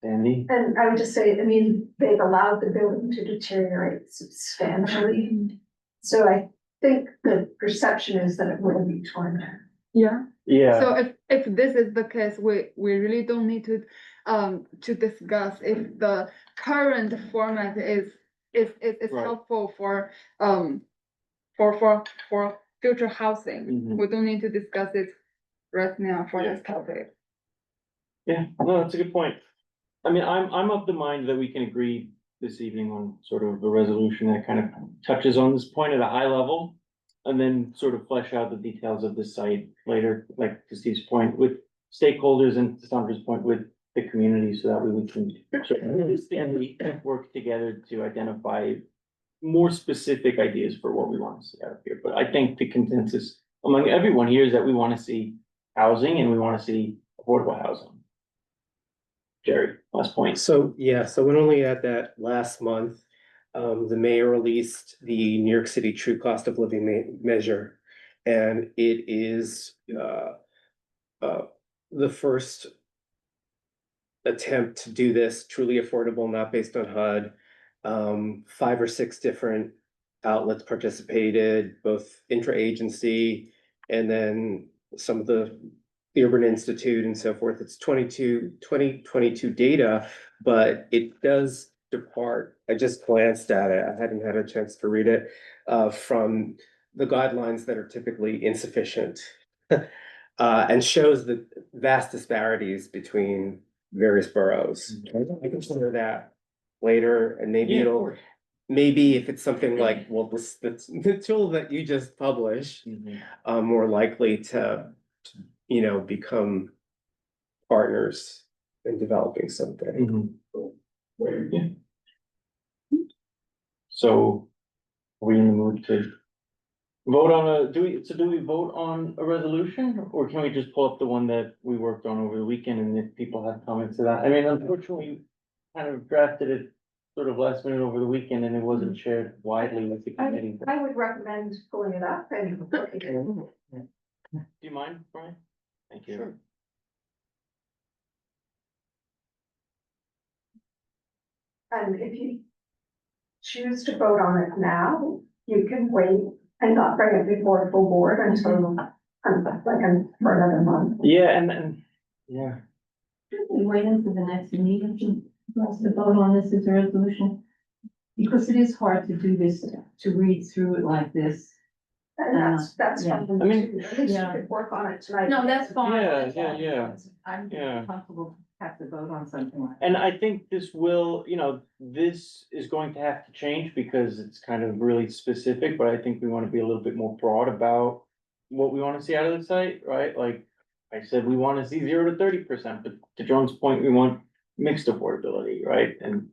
Sandy? And I would just say, I mean, they've allowed the building to deteriorate substantially. So I think the perception is that it will be torn down. Yeah, Yeah. so if this is the case, we really don't need to discuss if the current format is Right. helpful for future housing. Mhm. We don't need to discuss it right now for this topic. Yeah, no, that's a good point. I mean, I'm of the mind that we can agree this evening on sort of a resolution that kind of touches on this point at a high level. And then sort of flesh out the details of the site later, like to Steve's point, with stakeholders and to Sandra's point with the community, so that way we can sort of understandably work together to identify more specific ideas for what we want to see out of here. But I think the consensus among everyone here is that we want to see housing and we want to see affordable housing. Jerry, last point. So, yeah, so when only at that last month, the mayor released the New York City True Cost of Living measure. And it is, the first attempt to do this truly affordable, not based on HUD. 5 or 6 different outlets participated, both intra-agency and then some of the Urban Institute and so forth. It's 2022 data, but it does depart. I just glanced at it. I hadn't had a chance to read it, from the guidelines that are typically insufficient. And shows the vast disparities between various boroughs. I can share that later, and maybe Yeah, of it'll, course. maybe if it's something like, well, the tool that you just published, more likely to, become partners in developing something. Yeah. So, are we in the mood to vote on do we vote on a resolution, or can we just pull up the one that we worked on over the weekend, and if people have comments to that? I mean, unfortunately, we kind of drafted it sort of last minute over the weekend, and it wasn't shared widely with the committee. I would recommend pulling it up and looking at it. Do you mind, Brian? Thank you. Sure. And if you choose to vote on it now, you can wait and not bring it before the full board until, for another month. Yeah, and, yeah. Should we wait until the next meeting for us to vote on this as a resolution? Because it is hard to do this, to read through it like this. And that's Yeah. fine. I mean, At least you yeah. could work on it tonight. No, that's fine. Yeah, that's yeah, fine. yeah. I'm Yeah. comfortable to have to vote on something like. And I think this will, this is going to have to change because it's kind of really specific, but I think we want to be a little bit more broad about what we want to see out of the site, right? Like I said, we want to see 0 to 30%, but to Joan's point, we want mixed affordability, right? And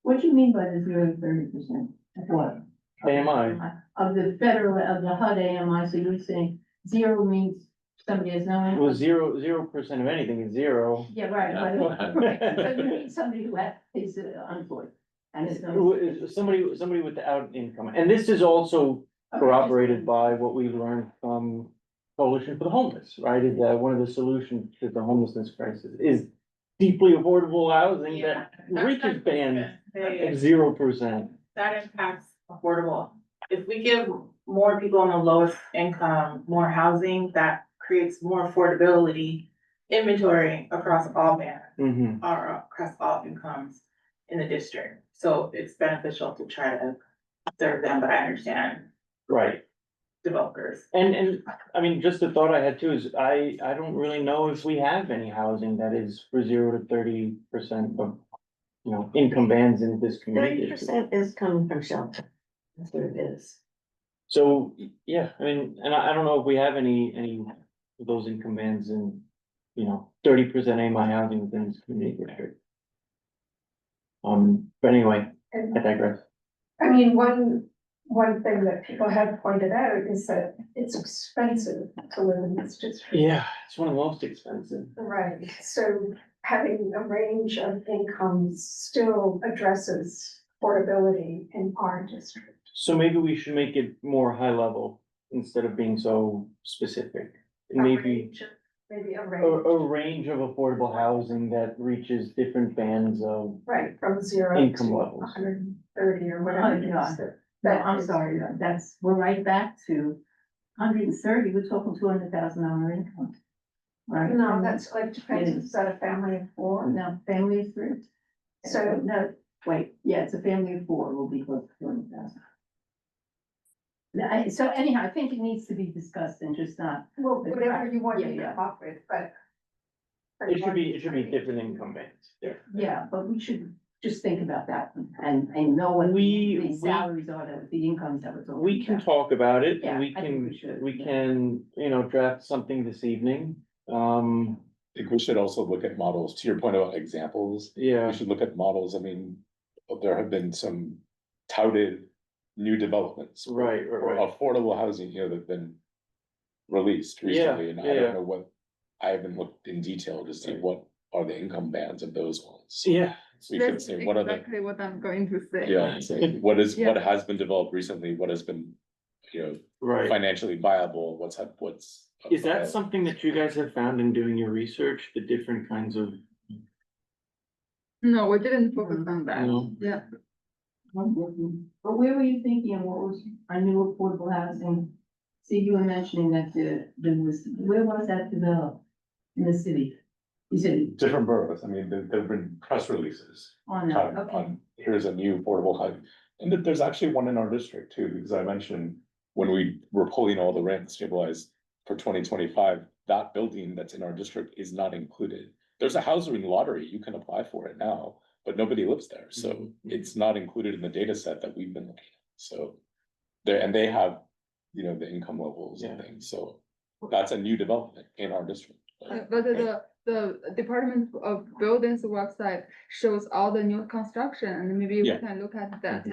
What do you mean by the 0 to 30%? Of what? AMI, Of the federal, of the HUD AMI, so you're saying 0 means somebody has no well, income? 0% of anything is 0. Yeah, right, right. So you mean somebody who is unemployed and is no. Somebody without income, and this is also corroborated by what we learned from Coalition for the Homeless, right? Is that one of the solutions to the homelessness crisis is deeply affordable housing Yeah, that reaches bands at They- 0%. that impacts affordable. If we give more people on the lowest income more housing, that creates more affordability inventory across all bands Mm-hmm. or across all incomes in the district. So it's beneficial to try to serve them, but I understand Right, developers. and I mean, just the thought I had too is I don't really know if we have any housing that is for 0 to 30% of, income bands in this community. 30% is coming from shelter. That's what it is. So, yeah, I mean, and I don't know if we have any of those income bands in, 30% AMI housing within this community district. But anyway, And I digress. I mean, one thing that people have pointed out is that it's expensive to live in this district. Yeah, it's one of the most expensive. Right, so having a range of incomes still addresses affordability in our district. So maybe we should make it more high level instead of being so specific. A Maybe range of- Maybe a a range, range of affordable housing that reaches different bands of, right, from 0 Income to levels. 130 or whatever. it is God. that- No, that I'm is- sorry, we're right back to 130, we're talking $200,000 income. Right? No, that's like, depends, is that a family of 4? No, family of 3. So- No, wait, yeah, it's a family of 4, will be close to 200,000. So anyhow, I think it needs to be discussed and just not. Well, whatever you want Yeah, to yeah. come up with, but. it should be different income bands. Yeah. Yeah, but we should just think about that and know what the salaries are, the incomes that we're talking about. We can talk about it, Yeah, and we I think can, we should, we yeah. can, draft something this evening. I think we should also look at models, to your point about examples, Yeah, we should look at models, I mean, there have been some touted new developments. right, Or right. affordable housing, that have been released recently, and I yeah. don't know what, I haven't looked in detail to see what are the income bands of those ones. Yeah, We could That's say, what are the, exactly what I'm going to say. what Yeah. has been developed recently, what has been, right. financially viable, what's. Is that something that you guys have found in doing your research, the different kinds of, No, we didn't focus on that. No. Yeah. But where were you thinking and what was our new affordable housing? See, you were mentioning that where was that developed in the city? You said Different boroughs, I mean, there've been press releases on that, on, okay. on, here's a new affordable housing. And there's actually one in our district too, because I mentioned when we were pulling all the rent stabilized for 2025, that building that's in our district is not included. There's a housing lottery, you can apply for it now, but nobody lives there, so it's not included in the data set that we've been looking at, so. And they have, you know, the income levels and things, so that's a new development in our district. But the Department of Buildings website shows all the new construction, and maybe we Yeah. can look at that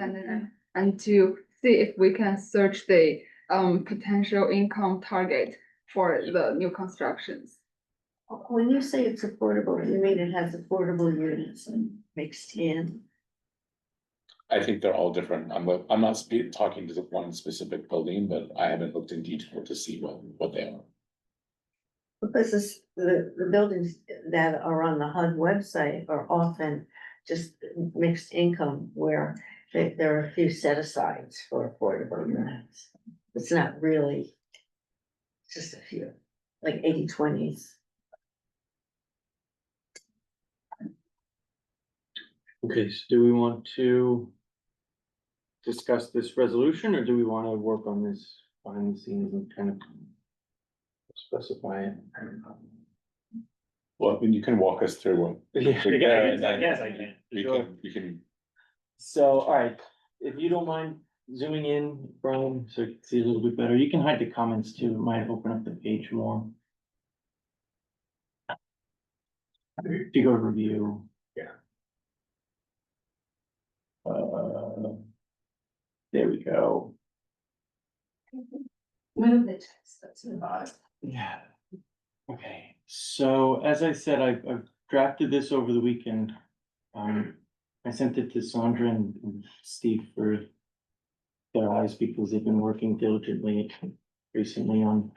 and to see if we can search the potential income target for the new constructions. When you say it's affordable, you mean it has affordable units and mixed in? I think they're all different. I'm not talking to one specific building, but I haven't looked in detail to see what they are. Because the buildings that are on the HUD website are often just mixed income where there are a few set asides for affordable units. It's not really just a few, like 80/20s. Okay, so do we want to discuss this resolution, or do we want to work on this behind the scenes and kind of specify it? Well, I mean, you can walk us through what. I guess I can. You can, So, all right, if you don't mind zooming in, Brian, so you can see a little bit better, you can hide the comments too, it might open up the page more. If you go to review. Yeah. There we go. Move the text that's in the bottom. Yeah. Okay, so as I said, I've drafted this over the weekend. I sent it to Sandra and Steve for their eyes because they've been working diligently recently on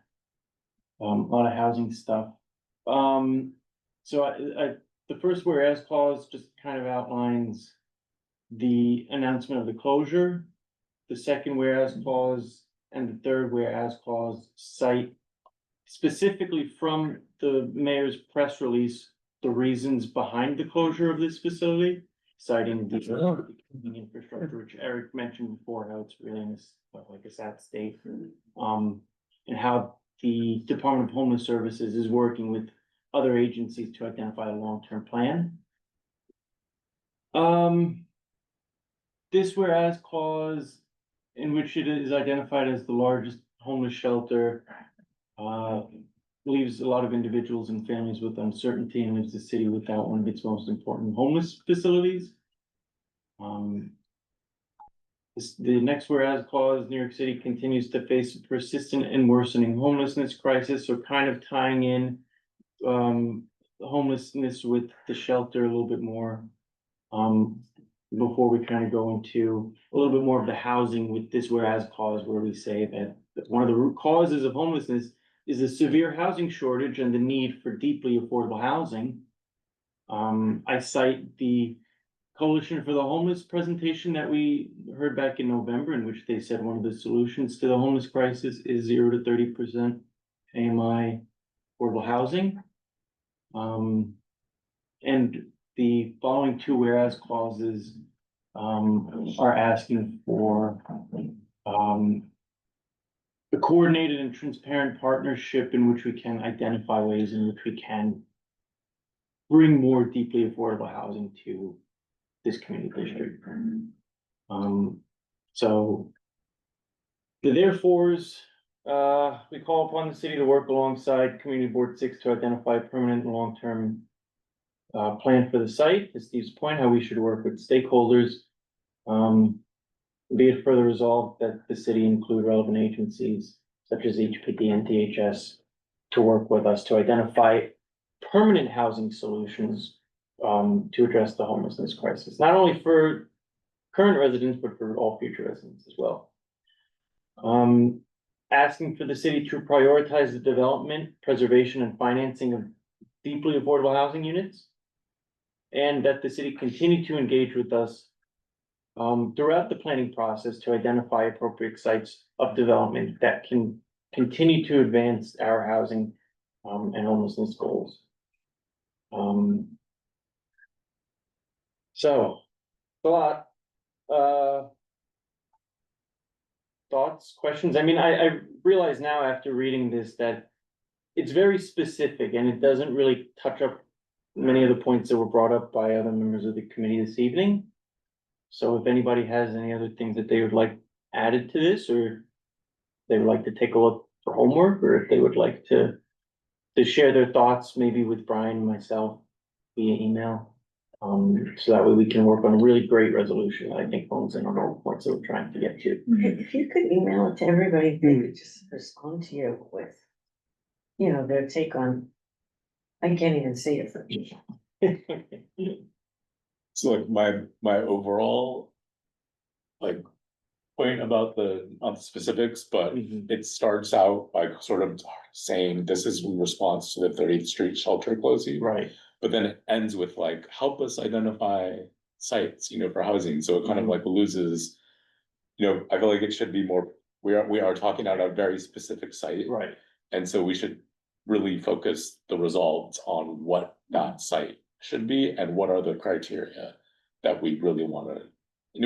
a lot of housing stuff. So the first whereas clause just kind of outlines the announcement of the closure. The second whereas clause and the third whereas clause cite specifically from the mayor's press release, the reasons behind the closure of this facility, citing the infrastructure, which Eric mentioned before, how it's really in like a sad state. And how the Department of Homeless Services is working with other agencies to identify a long-term plan. This whereas clause, in which it is identified as the largest homeless shelter, leaves a lot of individuals and families with uncertainty and leaves the city without one of its most important homeless facilities. The next whereas clause, New York City continues to face a persistent and worsening homelessness crisis, so kind of tying in homelessness with the shelter a little bit more. Before we kind of go into a little bit more of the housing with this whereas clause, where we say that one of the root causes of homelessness is a severe housing shortage and the need for deeply affordable housing. I cite the Coalition for the Homeless presentation that we heard back in November, in which they said one of the solutions to the homeless crisis is 0 to 30% AMI affordable housing. And the following two whereas clauses are asking for a coordinated and transparent partnership in which we can identify ways in which we can bring more deeply affordable housing to this community district. So the therefores, we call upon the city to work alongside Community Board 6 to identify a permanent and long-term plan for the site, to Steve's point, how we should work with stakeholders. Be it further resolved that the city include relevant agencies such as HPD and DHS to work with us to identify permanent housing solutions to address the homelessness crisis, not only for current residents, but for all future residents as well. Asking for the city to prioritize the development, preservation, and financing of deeply affordable housing units. And that the city continue to engage with us throughout the planning process to identify appropriate sites of development that can continue to advance our housing and homelessness goals. So, a lot, thoughts, questions? I mean, I realize now after reading this that it's very specific and it doesn't really touch up many of the points that were brought up by other members of the committee this evening. So if anybody has any other things that they would like added to this, or they would like to take a look for homework, or if they would like to share their thoughts, maybe with Brian and myself via email. So that way we can work on a really great resolution that I think hones in on all the points that we're trying to get to. If you could email it to everybody, they could just respond to you with, you know, their take on. I can't even say it for me. So like my overall like point about on the specifics, but Mhm. it starts out by sort of saying this is in response to the 30th Street shelter closing. Right, But then it ends with like, help us identify sites, for housing. So it kind of like loses, I feel like it should be more, we are talking about a very specific site. right, And so we should really focus the results on what that site should be and what are the criteria that we really want to.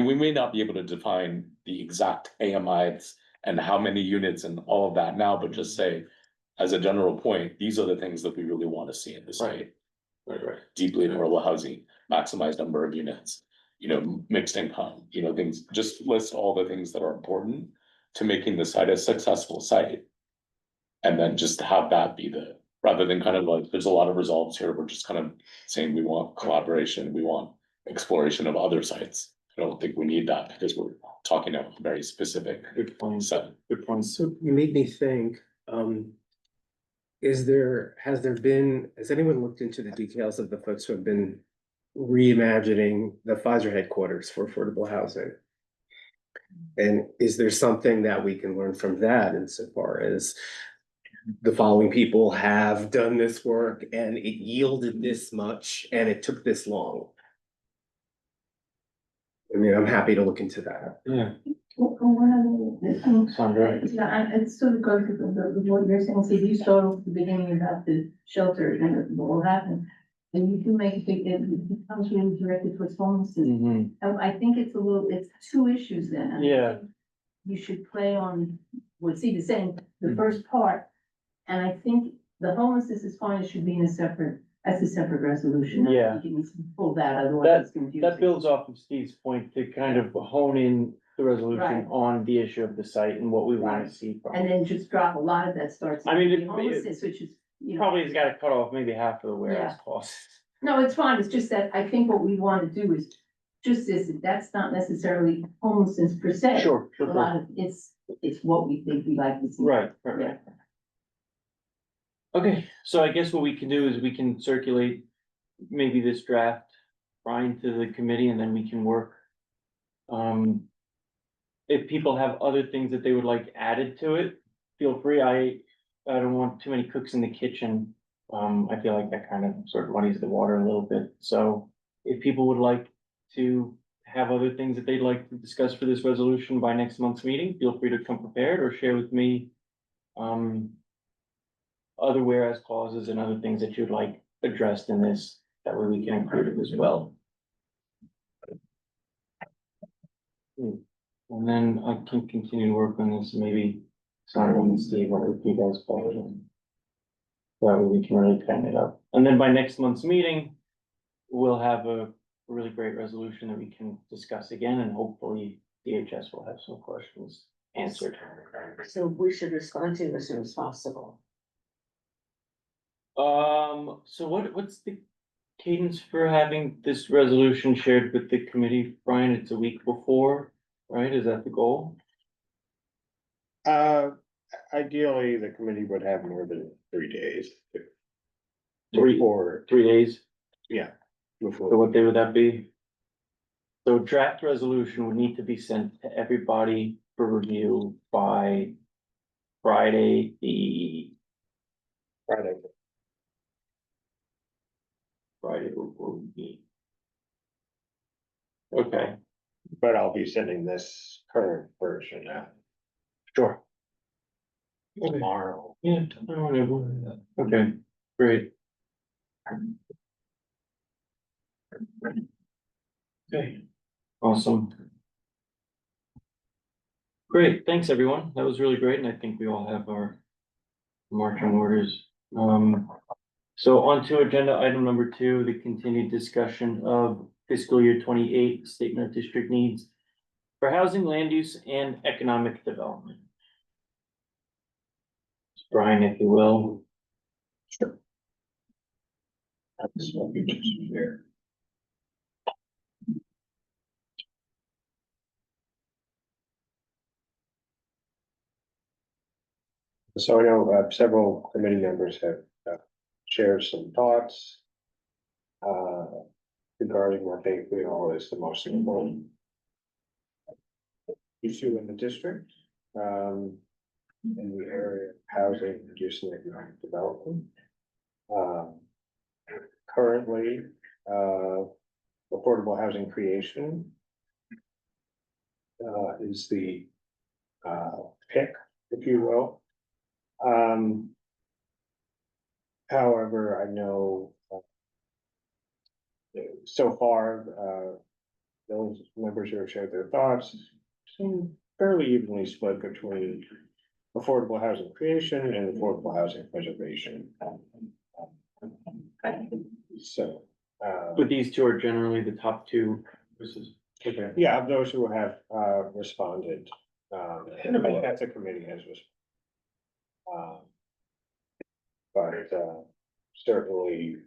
We may not be able to define the exact AMIs and how many units and all of that now, but just say, as a general point, these are the things that we really want to see in the site. Right. Deeply affordable housing, maximized number of units, mixed income, things, just list all the things that are important to making the site a successful site. And then just have that be rather than kind of like, there's a lot of results here, we're just kind of saying we want collaboration, we want exploration of other sites. I don't think we need that because we're talking about a very specific good point, set. good point. So you made me think, has anyone looked into the details of the folks who have been reimagining the Pfizer headquarters for affordable housing? And is there something that we can learn from that insofar as the following people have done this work and it yielded this much and it took this long? I mean, I'm happy to look into that. Yeah, One other, Sandra. yeah, and it sort of goes with what you're saying, so you start off at the beginning about the shelter and what will happen. And you do make a big, it becomes really directed towards homelessness. Mhm. And I think it's it's two issues then. And I Yeah. think you should play on, what Steve is saying, the first part. And I think the homelessness is fine, it should be in a separate resolution. Yeah. You can pull that, otherwise it's confusing. That builds off of Steve's point to kind of hone in the resolution Right. on the issue of the site and what we want Right. to see from And it. then just drop a lot of that starts. I mean, with it- homelessness, which is, Probably has got to cut off maybe half of the warehouse Yeah. costs. No, it's fine, it's just that I think what we want to do is just this, that's not necessarily homelessness per se. Sure, A lot of, it's what we think we like to see. Right. Yeah. Okay, so I guess what we can do is we can circulate maybe this draft, Brian, to the committee, and then we can work. If people have other things that they would like added to it, feel free. I don't want too many cooks in the kitchen. I feel like that kind of sort of muddies the water a little bit. So if people would like to have other things that they'd like to discuss for this resolution by next month's meeting, feel free to come prepared or share with me. Other whereas clauses and other things that you'd like addressed in this, that way we can include it as well. And then I can continue to work on this, maybe Sandra and Steve, or if you guys follow it. That way we can really tighten it up. And then by next month's meeting, we'll have a really great resolution that we can discuss again, and hopefully DHS will have some questions answered. So we should respond to it as soon as possible. So what's the cadence for having this resolution shared with the committee, Brian? It's a week before, right? Is that the goal? Ideally, the committee would have more than 3 days. Three- Before, 3 days? yeah, So before, what day would that be? So draft resolution would need to be sent to everybody for review by Friday, Friday. Friday before we meet. Okay, But I'll be sending this current version out Sure. tomorrow. Yeah, okay, great. Okay, awesome. Great, thanks, everyone. That was really great, and I think we all have our marching orders. So on to agenda item number 2, the continued discussion of fiscal year 28 statement of district needs for housing, land use, and economic development. Brian, if you will. That's what we just shared. So I know several committee members have shared some thoughts regarding what they feel is the most important issue in the district, in the area of housing, use and economic development. Currently, affordable housing creation is the pick, if you will. However, I know so far, those members who have shared their thoughts seem fairly evenly split between affordable housing creation and affordable housing preservation. So, But these two are generally the top two versus. Okay. yeah, of those who have responded, that's a committee has responded. But certainly,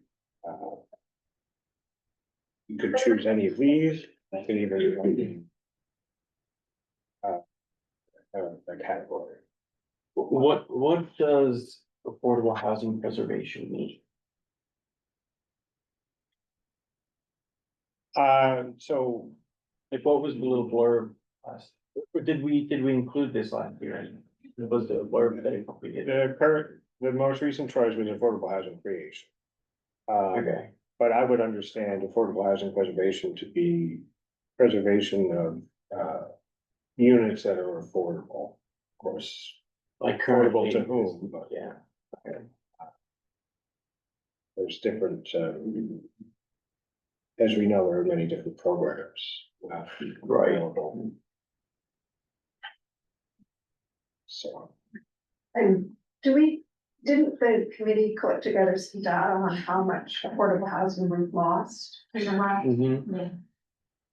you could choose any of these, you could even a category. What does affordable housing preservation mean? So Like, what was the little blurb last, or did we include this last year? It was the blurb that we did. the most recent choice was affordable housing creation. Okay, But I would understand affordable housing preservation to be preservation of units that are affordable. Of course, like affordable currently. to whom, but Yeah, there's different, as we know, there are many different programs. Right. Available. So, And didn't the committee collect together some data on how much affordable housing we've lost in the last mhm,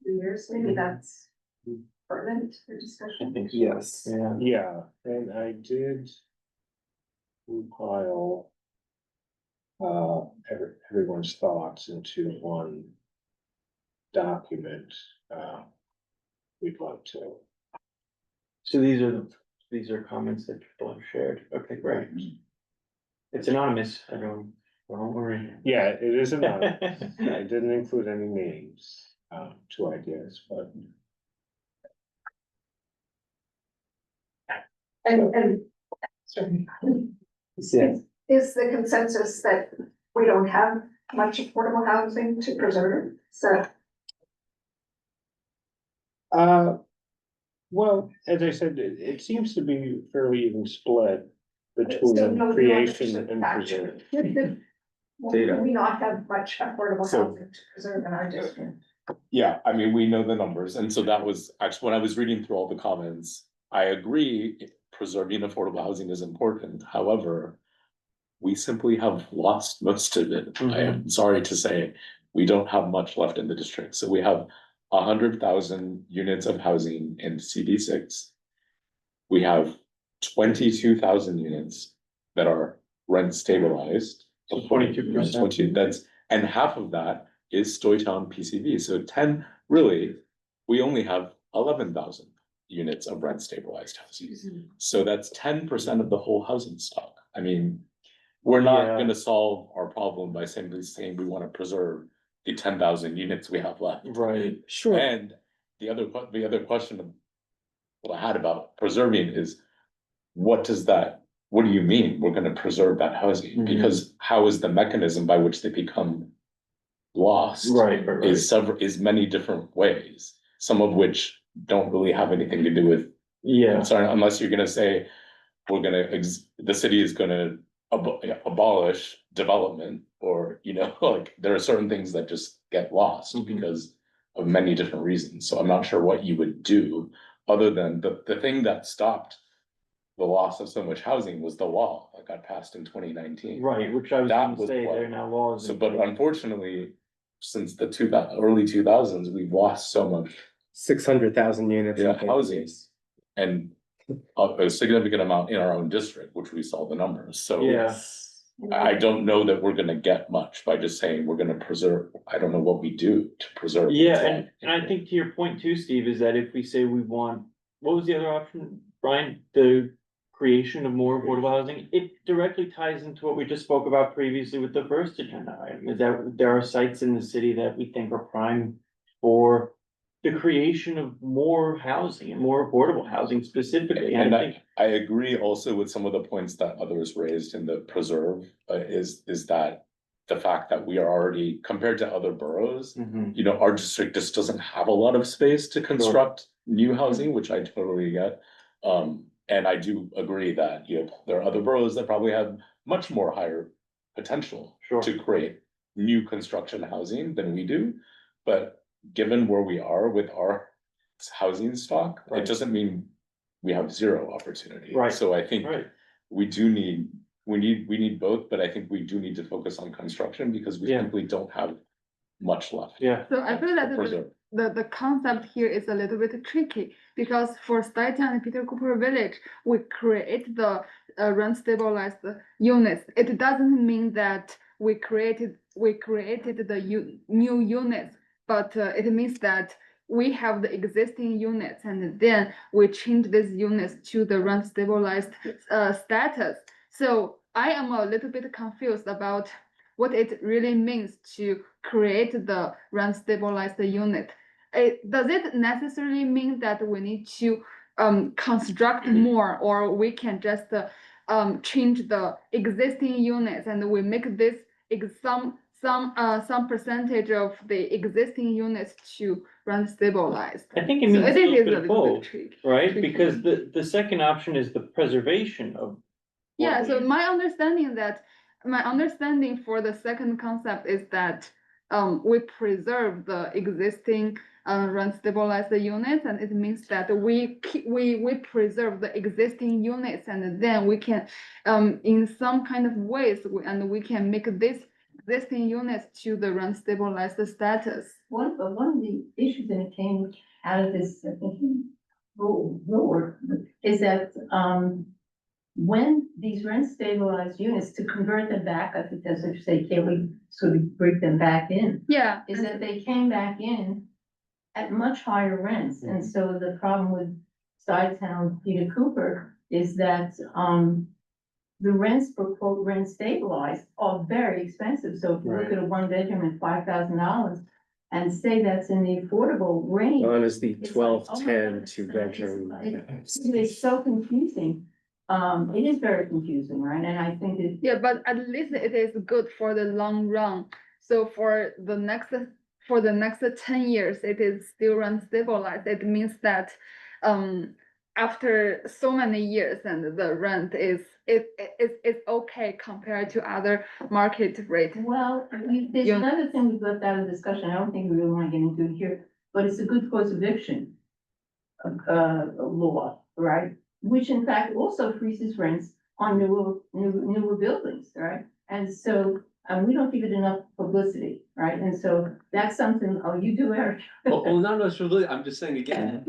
few years? Maybe that's pertinent for I discussion. think so. Yes. Yeah, yeah, and I did compile everyone's thoughts into one document. We'd like to. so these are comments that people have shared. Okay, great. It's anonymous, everyone, don't worry. Yeah, it is anonymous. I didn't include any names, to ideas, but. And sorry. Yes. Is the consensus that we don't have much affordable housing to preserve? So Well, as I said, it seems to be fairly even split still between no creation and factor. preserve. Do we not have much affordable So- housing to preserve in our district? Yeah, I mean, we know the numbers, and so that was actually, when I was reading through all the comments, I agree, preserving affordable housing is important, however. We simply have lost most of it. I am sorry to say, we don't have much left in the district, so we have 100,000 units of housing in CD6. We have 22,000 units that are rent stabilized. So 22%. 22, that's, and half of that is Stoytown PCV, so 10, really, we only have 11,000 units of rent stabilized housing. So that's 10% of the whole housing stock. I mean, we're not Yeah. gonna solve our problem by simply saying we wanna preserve the 10,000 units we have left. Right, Sure. And the other question of what I had about preserving is, what do you mean we're gonna preserve that housing? Mhm. Because how is the mechanism by which they become lost? right. Is many different ways. some of which don't really have anything to do with. Yeah, Sorry, unless you're gonna say, the city is gonna abolish development, or, like, there are certain things that just get lost Mhm. because of many different reasons, so I'm not sure what you would do, other than the thing that stopped the loss of so much housing was the law that got passed in 2019. right, which I was That gonna was say, what- there are now laws. So, in but place. unfortunately, since the early 2000s, we've lost so much 600,000 units. in housing, Kansas. and a significant amount in our own district, which we saw the numbers, so. Yeah. I don't know that we're gonna get much by just saying we're gonna preserve, I don't know what we do to preserve. what's Yeah, left. and I think to your point too, Steve, is that if we say we want, what was the other option, Brian? The creation of more affordable housing, it directly ties into what we just spoke about previously with the first agenda item, is that there are sites in the city that we think are prime for the creation of more housing and more affordable housing specifically, and And I think, I agree also with some of the points that others raised in the preserve, is that the fact that we are already, compared to other boroughs, Mhm. our district just doesn't have a lot of space to construct new housing, which I totally get. And I do agree that, there are other boroughs that probably have much more higher potential Sure. to create new construction housing than we do. But given where we are with our housing stock, it Right. doesn't mean we have zero opportunity. Right. So I think right, we need both, but I think we do need to focus on construction because we Yeah. simply don't have much left. yeah, So I feel that to preserve. the concept here is a little bit tricky, because for Stuyton and Peter Cooper Village, we create the rent stabilized units. It doesn't mean that we created the new units, but it means that we have the existing units, and then we change these units to the rent stabilized status. So I am a little bit confused about what it really means to create the rent stabilized unit. Does it necessarily mean that we need to construct more, or we can just change the existing units and we make this some percentage of the existing units to rent stabilized? I think it So means it a is little bit of both, tricky. right? tricky. Because the second option is the preservation of. Yeah, what so we- my understanding for the second concept is that we preserve the existing rent stabilized units, and it means that we preserve the existing units, and then we can in some kind of ways we can make this existing units to the rent stabilized status. One of the issues that came out of this, I think, rule is that, when these rent stabilized units, to convert them back, I think that's what you say, can we sort of break them back in? Yeah. Is that they came back in at much higher rents, and so the problem with Stuytown, Peter Cooper, is that, the rents for quote rent stabilized are very expensive, so if you look Right. at a one bedroom at $5,000 and say that's in the affordable range. One is the it's like, 12, oh my 10, God, two it's bedroom. It's so confusing, it is very confusing, right, and I think it. Yeah, but at least it is good for the long run. So for the next 10 years, it is still rent stabilized. It means that after so many years, and the rent is okay compared to other market rate. Well, there's Yeah. another thing we've left out of discussion, I don't think we really wanna get into it here, but it's a good cause eviction. Law, right, which in fact also freezes rents on newer buildings, right? And so, we don't give it enough publicity, right, and so that's something, oh, you do, Eric? Well, not necessarily, I'm just saying again,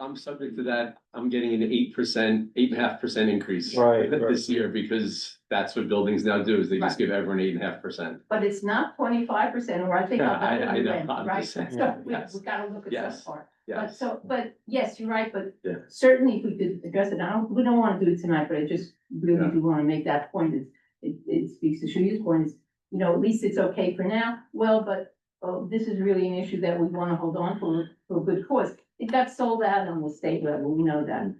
I'm subject to that, I'm getting an 8.5% increase. Right, This year, because that's what buildings now do, is they just Right. give everyone 8.5%. But it's not 25%, or I think Yeah, I'll double I the know, rent, I'm right? just saying, So we yes. gotta look at Yes. that part. Yes. But yes, you're right, but Yeah. certainly if we could address it, we don't wanna do it tonight, but I just really Yeah. do wanna make that point, it speaks to Shuya's point, is, at least it's okay for now, well, but, this is really an issue that we wanna hold on for a good cause. It got sold out on the state level, we know that,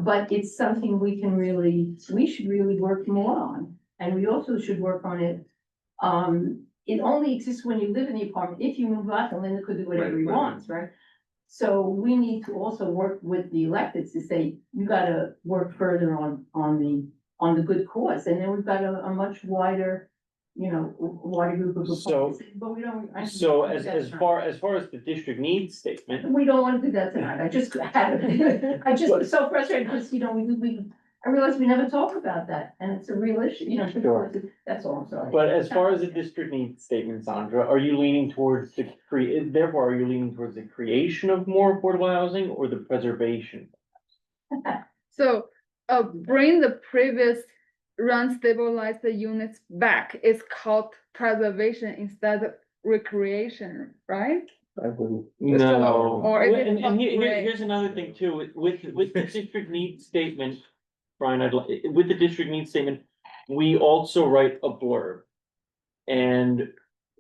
but it's something we should really work more on, and we also should work on it, it only exists when you live in the apartment. If you move out, the landlord could do whatever Right, he right. wants, right? So we need to also work with the electeds to say, you gotta work further on the good cause, and then we've got a much wider, you know, wider group of So- proposals, but we don't. I- So that's as not- far as the district needs statement, We don't wanna do that tonight, I just had, I just was so frustrated, because, you know, I realized we never talk about that, and it's a real issue, you know. Sure. That's all, I'm sorry. but as far as the district needs statement, Sandra, are you leaning towards therefore, are you leaning towards the creation of more affordable housing or the preservation? So, bring the previous rent stabilized units back is called preservation instead of recreation, right? I wouldn't. No, Or is it and upgrade? here's another thing too, with the district needs statement, Brian, with the district needs statement, we also write a blurb. And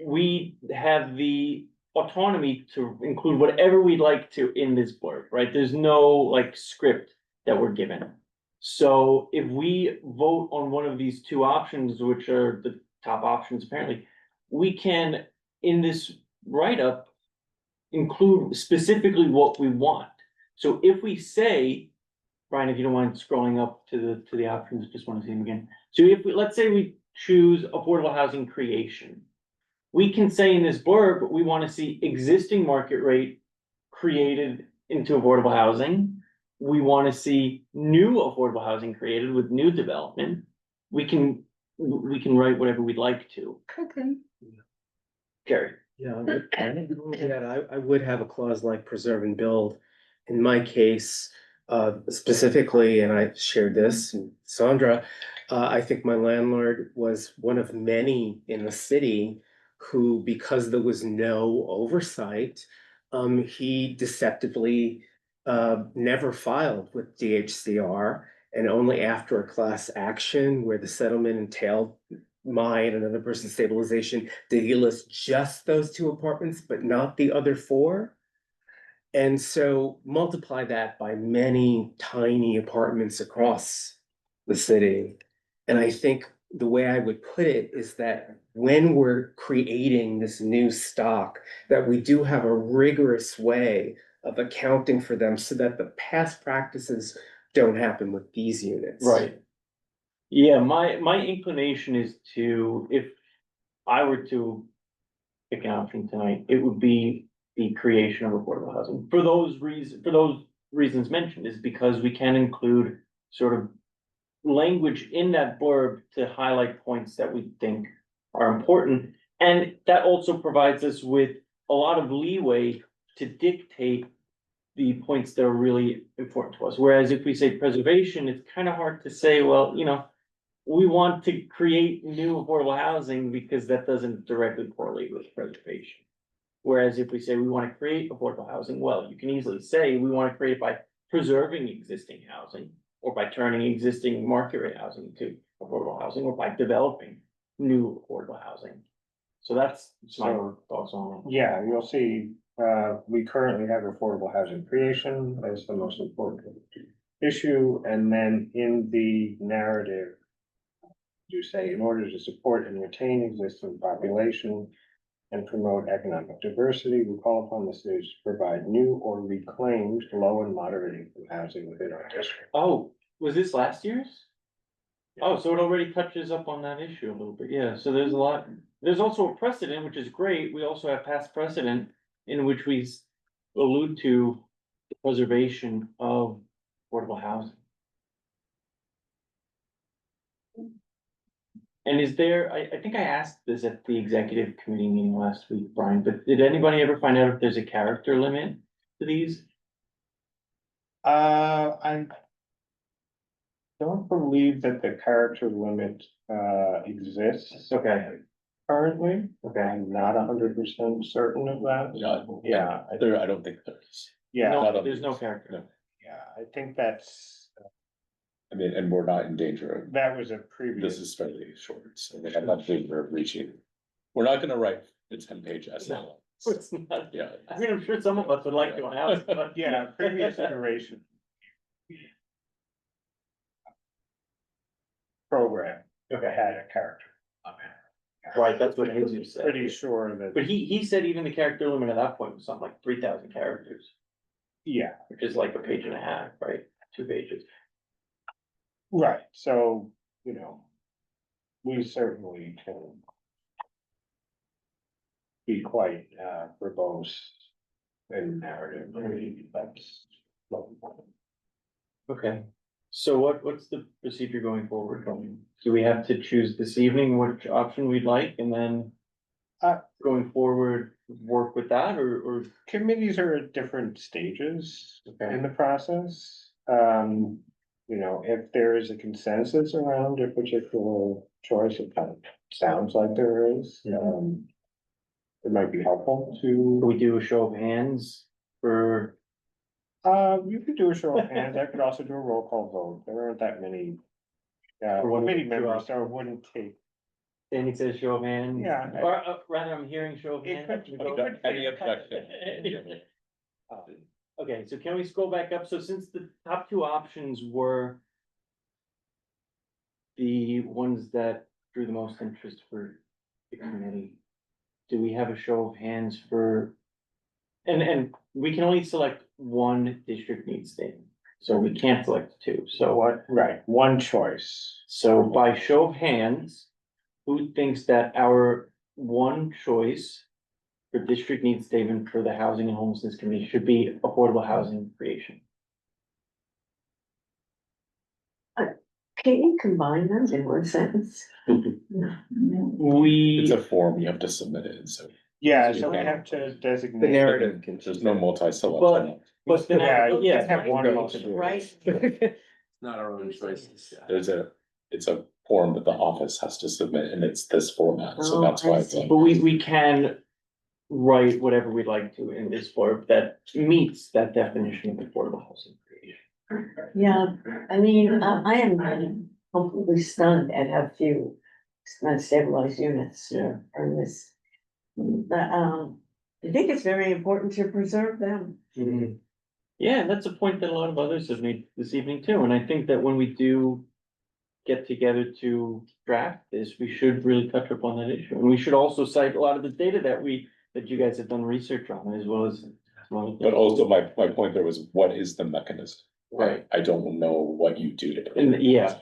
we have the autonomy to include whatever we'd like to in this blurb, right? There's no like script that we're given. So if we vote on one of these two options, which are the top options apparently, we can, in this write-up, include specifically what we want. So if we say, Brian, if you don't mind scrolling up to the options, just wanna see them again. So if we, let's say we choose affordable housing creation. We can say in this blurb, we wanna see existing market rate created into affordable housing. We wanna see new affordable housing created with new development. We can write whatever we'd like to. Okay. Gary? Yeah, I would have a clause like preserve and build. In my case, specifically, and I shared this, and Sandra, I think my landlord was one of many in the city who, because there was no oversight, he deceptively never filed with DHCR, and only after a class action where the settlement entailed mine and another person's stabilization, did he list just those two apartments, but not the other four? And so multiply that by many tiny apartments across the city. And I think the way I would put it is that when we're creating this new stock, that we do have a rigorous way of accounting for them so that the past practices don't happen with these units. Right. Yeah, my inclination is to, if I were to pick an option tonight, it would be the creation of affordable housing. For those reasons mentioned, is because we can include sort of language in that blurb to highlight points that we think are important. And that also provides us with a lot of leeway to dictate the points that are really important to us. Whereas if we say preservation, it's kind of hard to say, well, you know, we want to create new affordable housing because that doesn't directly correlate with preservation. Whereas if we say we want to create affordable housing, well, you can easily say we want to create it by preserving existing housing or by turning existing market rate housing to affordable housing or by developing new affordable housing. So that's my thoughts on it. Yeah, you'll see, we currently have affordable housing creation as the most important issue, and then in the narrative, you say, in order to support and retain existing population and promote economic diversity, we call upon the cities to provide new or reclaimed low and moderate income housing within our district. Oh, was this last year's? Oh, so it already touches up on that issue a little bit, yeah, so there's a lot, there's also a precedent, which is great, we also have past precedent in which we allude to the preservation of affordable housing. And is there, I think I asked this at the executive committee meeting last week, Brian, but did anybody ever find out if there's a character limit to these? I don't believe that the character limit, exists Okay, currently. okay. I'm not 100% certain of that. Yeah, I don't think there is. yeah, No, there's no character. No. yeah, I think that's, I mean, and we're not in danger of, that was a this previous. is fairly short, so I'm not in danger of reaching. We're not gonna write a 10-page essay. No. It's not, Yeah. I mean, I'm sure some of us would like to have, but. Yeah, previous iteration. Program Okay. had a character. Okay. Right, that's what Jesus said. pretty sure that, But he said even the character limit at that point was something like 3,000 characters, yeah, which is like a page and a half, right? 2 pages. right, so, you know. We certainly can. Be quite verbose in narrative, I mean, that's. Okay, so what's the procedure going forward? Do we have to choose this evening which option we'd like and then going forward, work with that or? Committees are at different stages Okay. in the process. You know, if there is a consensus around a particular choice, it kind of sounds like there is, it might be helpful Can to, we do a show of hands for, you could do a show of hands, I could also do a roll call vote, there aren't that many. For one of the Committee two members, options. so it wouldn't take, Danny says show of hands? Yeah. Or rather, I'm hearing show of It hands. could- We it go- could- Any objection? Okay, so can we scroll back up? So since the top 2 options were the ones that drew the most interest for the committee, do we have a show of hands for? And we can only select one district need statement, so we can't select 2. So right, one choice. so by show of hands, who thinks that our one choice for district needs statement for the Housing and Homelessness Committee should be affordable housing creation? Can you combine them in one sentence? No. It's We, a form, you have to submit it, so Yeah, so we have to designate. The narrative can. there's no multi-selection. but then, Yeah, you yeah, can't have one motion. Right? Not our own choices. It's a form that the office has to submit and it's this format, so Oh, that's why I it's see. like. but we can write whatever we'd like to in this form that meets that definition of affordable housing creation. Yeah, I mean, I am completely stunned at how few stabilized units Yeah. are in this. But, I think it's very important to preserve them. Yeah, that's a point that a lot of others have made this evening too, and I think that when we do get together to draft this, we should really touch upon that issue, and we should also cite a lot of the data that you guys have done research on, as well as. But also my point there was, what is the mechanism? Right, I don't know what you do to. and yeah.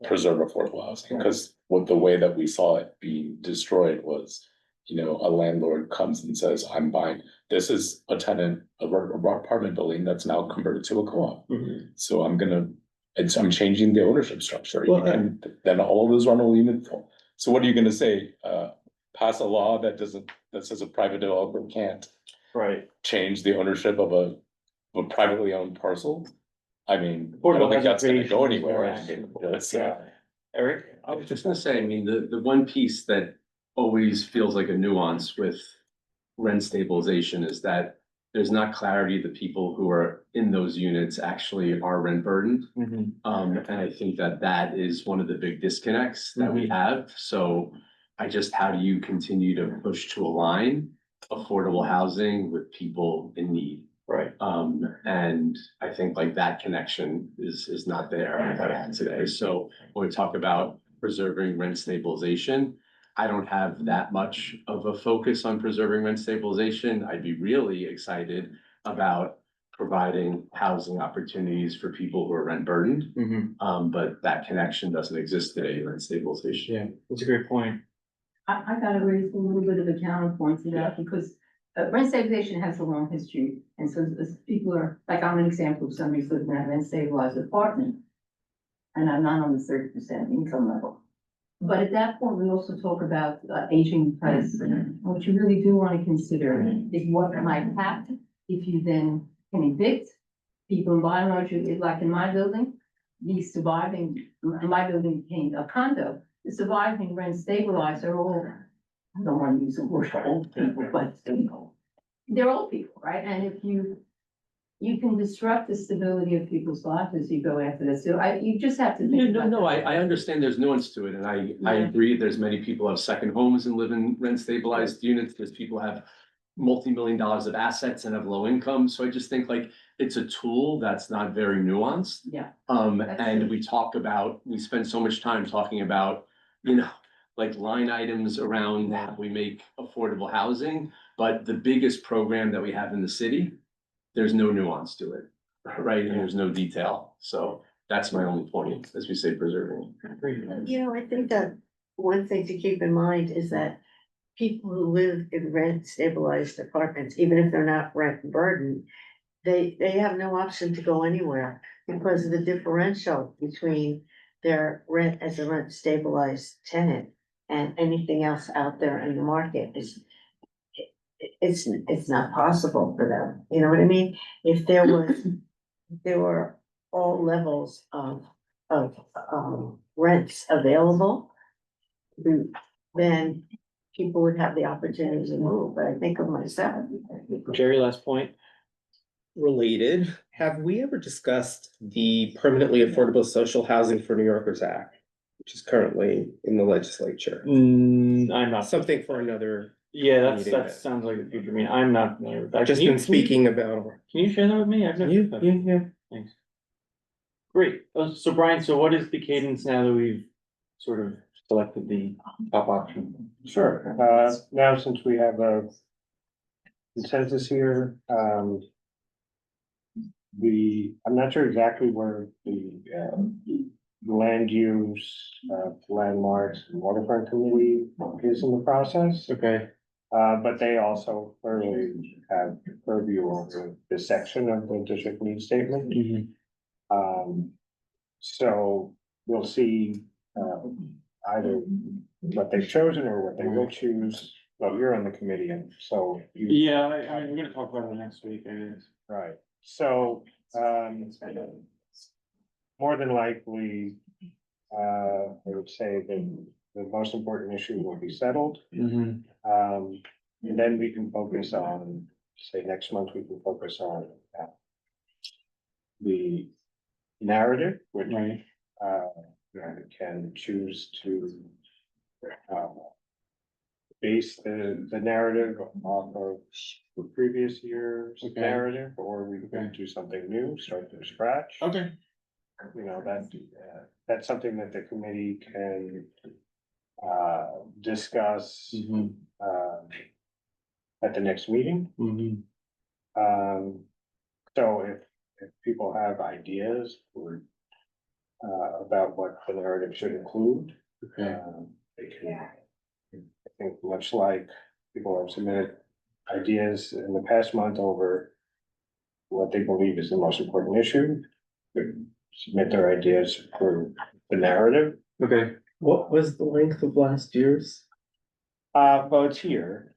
Preserve affordable housing, because what the way that we saw it being destroyed was, you know, a landlord comes and says, I'm buying, this is a tenant, a apartment building that's now converted to a co-op. Mhm. So I'm changing the ownership structure, Well, and then all of those rental units. So what are you gonna say, pass a law that says a private developer can't Right. change the ownership of a privately owned parcel? I mean, I Affordable don't think housing that's gonna go creation is more anywhere. actionable. That's, Eric? I was just gonna say, I mean, the one piece that always feels like a nuance with rent stabilization is that there's not clarity the people who are in those units actually are rent burdened. Mhm. And I think that is one of the big disconnects that we have. So how do you continue to push to align affordable housing with people in need? Right. And I think like that connection is not there today. So when we talk about preserving rent stabilization, I don't have that much of a focus on preserving rent stabilization. I'd be really excited about providing housing opportunities for people who are rent burdened. But that connection doesn't exist today, rent stabilization. Yeah, that's a great point. I gotta raise a little bit of a counterpoint to that because rent stabilization has a long history. And so as people are, like I'm an example of somebody who's living in a rent stabilized apartment. And I'm not on the 30% income level. But at that point, we also talk about aging price. What you really do want to consider is what might happen if you then can evict people. By and large, like in my building, my building became a condo. The surviving rent stabilized are all, I don't want to use the word old people, but they're old people, right? And if you can disrupt the stability of people's lives as you go after this. So you just have to think about that. I understand there's nuance to it, and I agree, there's many people who have second homes and live in rent stabilized units, there's people who have multi-million dollars of assets and have low income, so I just think like it's a tool that's not very nuanced. Yeah. And we spend so much time talking about, you know, like line items around how we make affordable housing, but the biggest program that we have in the city, there's no nuance to it, right? And there's no detail. So that's my only point, as we say, preserving. You know, I think that one thing to keep in mind is that people who live in rent stabilized apartments, even if they're not rent burdened, they have no option to go anywhere because of the differential between their rent as a rent stabilized tenant and anything else out there in the market is it's not possible for them. You know what I mean? If there were all levels of rents available, then people would have the opportunity to move. But I think of myself. Jerry, last point. Related, have we ever discussed the Permanently Affordable Social Housing for New Yorkers Act, which is currently in the legislature? I'm not, Something for another, yeah, meeting that that- sounds like a future meeting. I'm not familiar with that. I've just Can you- been speaking about. Can you share that with me? I've never. Yeah. Thanks. Great. So Brian, so what is the cadence now that we've sort of selected the top option? Sure, now since we have a consensus here, I'm not sure exactly where the land use, landmarks and waterfront committee is in the process. Okay. But they also clearly have purview over this section of the district needs statement. So we'll see, either what they've chosen or what they will choose. Well, you're on the committee, and so you. Yeah, I mean, we're gonna talk about it next week, I guess. Right, so, more than likely, I would say that the most important issue will be settled. And then we can focus on, say, next month, we can focus on the narrative, which Right. can choose to base the narrative off of the previous year's Okay. narrative, or we can do something new, start from scratch. Okay. You know, that's something that the committee can discuss at the next meeting. So if people have ideas or about what the narrative should include, Okay. they can, I think, much like people have submitted ideas in the past month over what they believe is the most important issue, they submit their ideas for the narrative. Okay. What was the length of last year's? Well, it's here,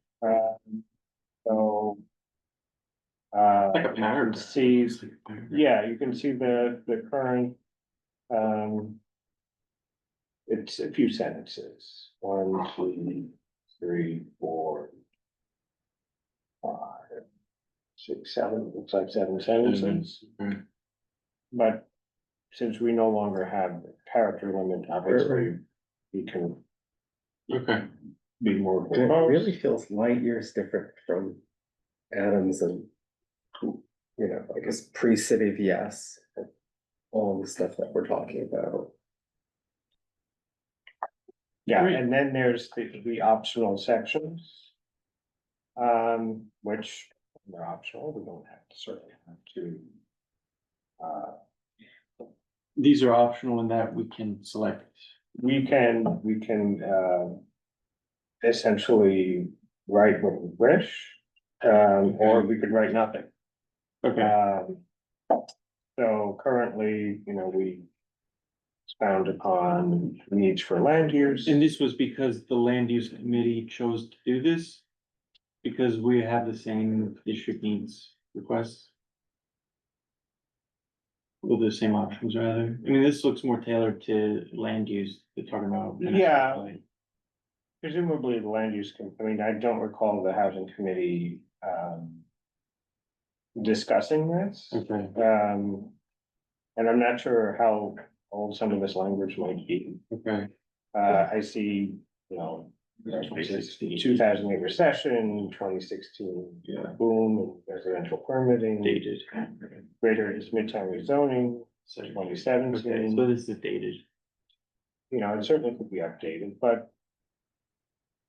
so. Like a you can paragraph. see, yeah, you can see the current, it's a few sentences, 1, 2, 3, 4, 5, 6, 7, looks like 7 sentences. Mhm. But since we no longer have the character limit, obviously, we can Okay. be more. It really feels light years different from Adams and, you know, I guess pre-City VS, all the stuff that we're talking about. Yeah, Great. and then there's the optional sections. Which they're optional, we don't have to certainly have to. These are optional in that we can select. We can essentially write what we wish, or we could write nothing. Okay. So currently, you know, we expound upon needs for land use. And this was because the land use committee chose to do this? Because we have the same district needs requests? Well, the same options rather. I mean, this looks more tailored to land use, they're talking about. Yeah. Presumably the land use, I mean, I don't recall the housing committee, discussing this. Okay. And I'm not sure how old some of this language might be. Okay. I see, you know, 2008 recession, 2016 Yeah. boom in residential permitting. Dated. Greater is midtown rezoning, Okay, 2017. so this is dated. You know, it certainly could be updated, but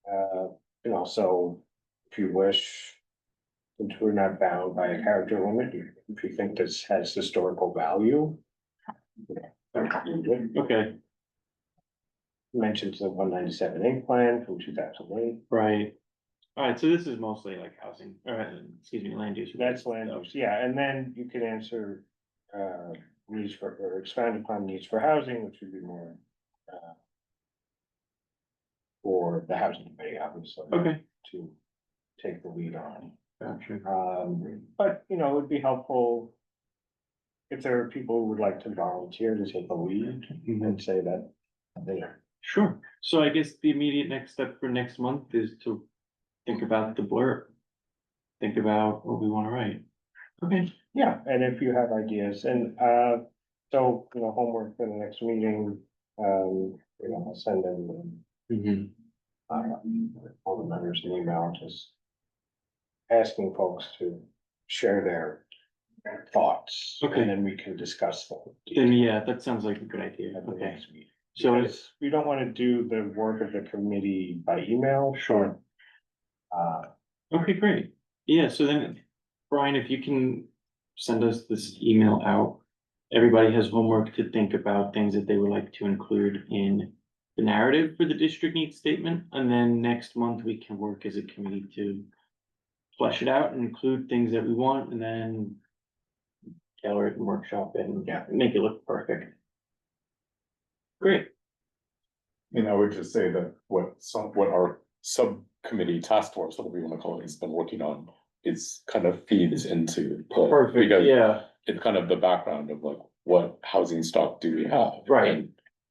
And also, if you wish, since we're not bound by a character limit, if you think this has historical value. Okay, Mentions the 197A plan from 2008. right. Alright, so this is mostly like housing, excuse me, land use. That's land use, yeah, and then you could answer, needs for, or expand upon needs for housing, which would be more, for the housing committee, obviously. Okay. To take the lead on. Gotcha. But, you know, it would be helpful if there are people who would like to volunteer to take the lead and say that they are. Sure, so I guess the immediate next step for next month is to think about the blurb. Think about what we wanna write. Okay, Yeah, and if you have ideas, and, so, you know, homework for the next meeting, you know, I'll send in, all the members an email, just asking folks to share their thoughts, Okay. and then we can discuss them. then yeah, that sounds like a good idea, At the okay. next meeting. So Because it's, we don't wanna do the work of the committee by email. Sure. Uh, okay, great, yeah, so then, Brian, if you can send us this email out. Everybody has homework to think about things that they would like to include in the narrative for the district needs statement, and then next month we can work as a committee to flesh it out and include things that we want, and then tailor it and workshop it and Yeah. make it look perfect. Great, I mean, I would just say that what our subcommittee task force, whatever you wanna call it, has been working on. Is kind of feeds into. perfect, Because yeah, it's kind of the background of like, what housing stock do we have? Right. And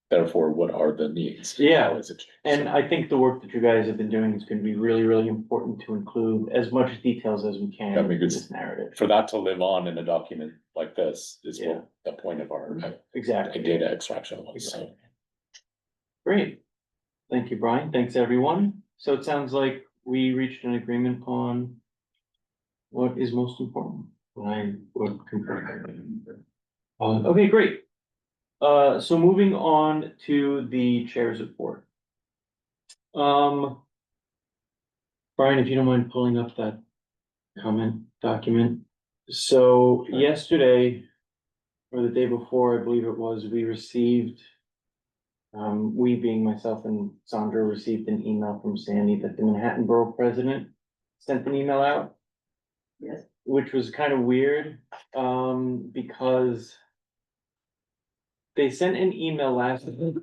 therefore, what are the needs? Yeah. How is it? and I think the work that you guys have been doing is gonna be really, really important to include as much details as we can Yeah, in maybe it's- this narrative. For that to live on in a document like this is Yeah. what the point of our Exactly. data extraction was, so. Great. Thank you, Brian. Thanks, everyone. So it sounds like we reached an agreement on what is most important. I would concur. Okay, great. So moving on to the chair's report. Brian, if you don't mind pulling up that comment document. So yesterday, or the day before, I believe it was, we received we being myself and Sandra received an email from Sandy that the Manhattan Borough President sent an email out. Yes. Which was kind of weird, because they sent an email last week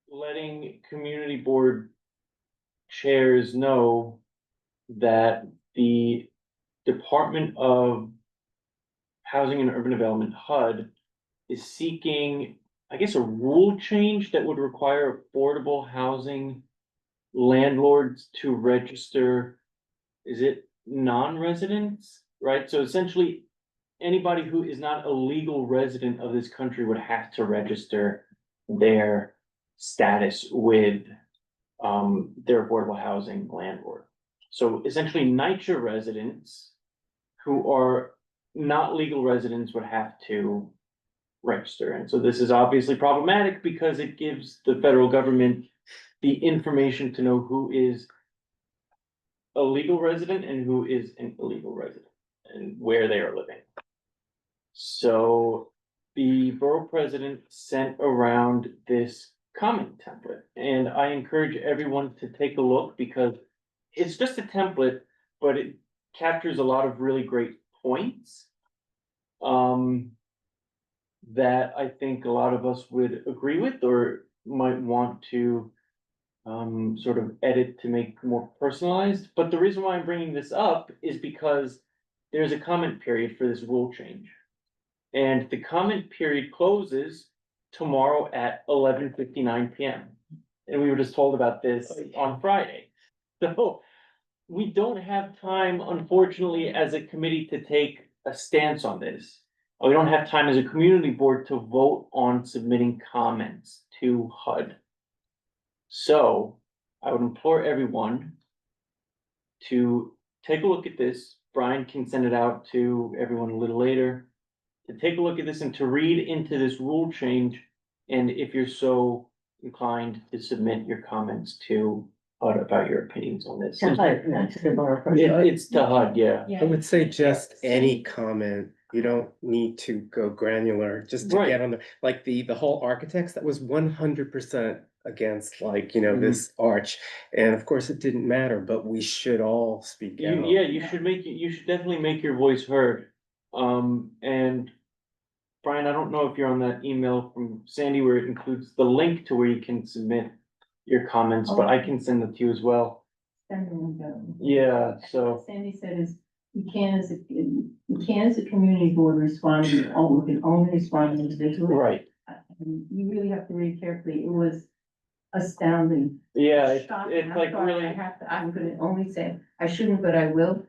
letting community board chairs know that the Department of Housing and Urban Development, HUD, is seeking, I guess, a rule change that would require affordable housing landlords to register, is it non-residents, right? So essentially, anybody who is not a legal resident of this country would have to register their status with their affordable housing landlord. So essentially, NYCHA residents who are not legal residents would have to register. And so this is obviously problematic because it gives the federal government the information to know who is a legal resident and who is an illegal resident and where they are living. So the borough president sent around this comment template, and I encourage everyone to take a look because it's just a template, but it captures a lot of really great points. That I think a lot of us would agree with or might want to sort of edit to make more personalized. But the reason why I'm bringing this up is because there's a comment period for this rule change. And the comment period closes tomorrow at 11:59 PM. And we were just told about this on Friday. So we don't have time, unfortunately, as a committee to take a stance on this. We don't have time as a community board to vote on submitting comments to HUD. So I would implore everyone to take a look at this. Brian can send it out to everyone a little later. To take a look at this and to read into this rule change. And if you're so inclined to submit your comments to HUD about your opinions on this. To HUD, not to the borough president. It's to HUD, yeah. I would say just any comment, you don't need to go granular, just to Right. get on the, like the whole architects, that was 100% against, like, Mhm. this arch. And of course, it didn't matter, but we should all speak out. You should definitely make your voice heard. And Brian, I don't know if you're on that email from Sandy where it includes the link to where you can submit your comments, but I can send it to you as well. Send them and go. Yeah, so, Sandy said is, you can as a community board respond, we can only respond individually. right, And you really have to read carefully, it was astounding. yeah, it's Shocking. I'm like sorry, really, I'm gonna only say, I shouldn't, but I will.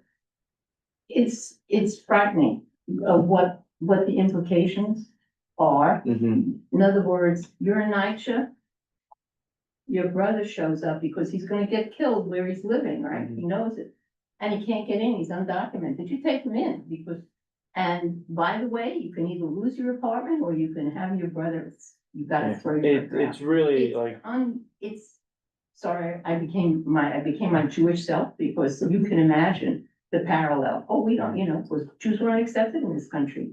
It's frightening of what the implications are. Mhm. In other words, you're in NYCHA. Your brother shows up because he's gonna get killed where he's living, right? He knows it. And he can't get in, he's undocumented. You take him in because, and by the way, you can either lose your apartment or you can have your brother, you gotta throw your brother out. it's really It's like, it's, sorry, I became my Jewish self because you can imagine the parallel. Oh, we don't, was Jews were unaccepted in this country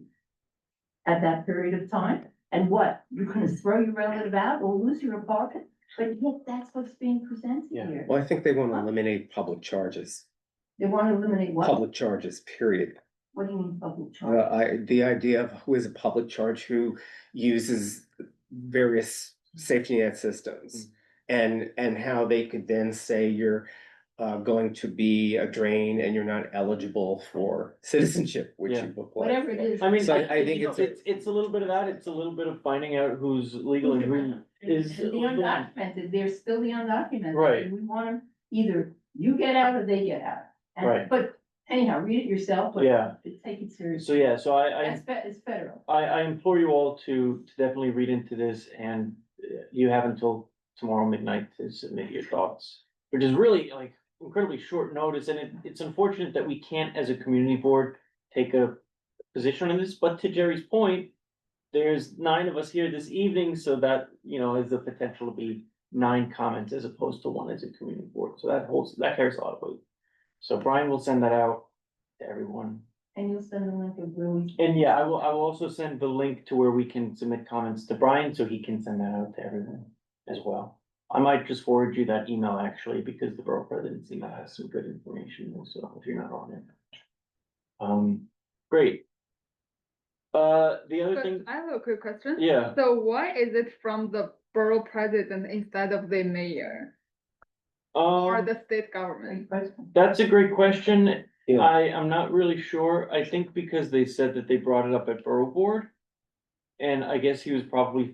at that period of time. And what, you're gonna throw your relative out or lose your apartment? But yet that's what's being presented Yeah. here. Well, I think they want to eliminate public charges, They want to eliminate what? public charges, period. What do you mean public charge? The idea of who is a public charge, who uses various safety net systems. And how they could then say you're going to be a drain and you're not eligible for citizenship, which Yeah. you've applied. Whatever it is. I mean, So I I think it's a little bit of that, it's a little bit of finding out who's legal and who is. And the undocumented, they're still the undocumented. Right. And we want them, either you get out or they get out. And- Right. But anyhow, read it yourself, but Yeah. take it seriously. So, yeah, so It's federal. I implore you all to definitely read into this, and you have until tomorrow midnight to submit your thoughts. Which is really like incredibly short notice, and it's unfortunate that we can't, as a community board, take a position on this, but to Jerry's point, there's 9 of us here this evening, so that, has the potential to be 9 comments as opposed to 1 as a community board, so that carries a lot of weight. So Brian will send that out to everyone. And you'll send the link of where we. And yeah, I will also send the link to where we can submit comments to Brian, so he can send that out to everyone as well. I might just forward you that email actually, because the borough president's email has some good information also, if you're not on it. Great. The other But thing, I have a quick question. yeah, So why is it from the borough president instead of the mayor or the state government? that's a great question. Yeah. I am not really sure. I think because they said that they brought it up at borough board. And I guess he was probably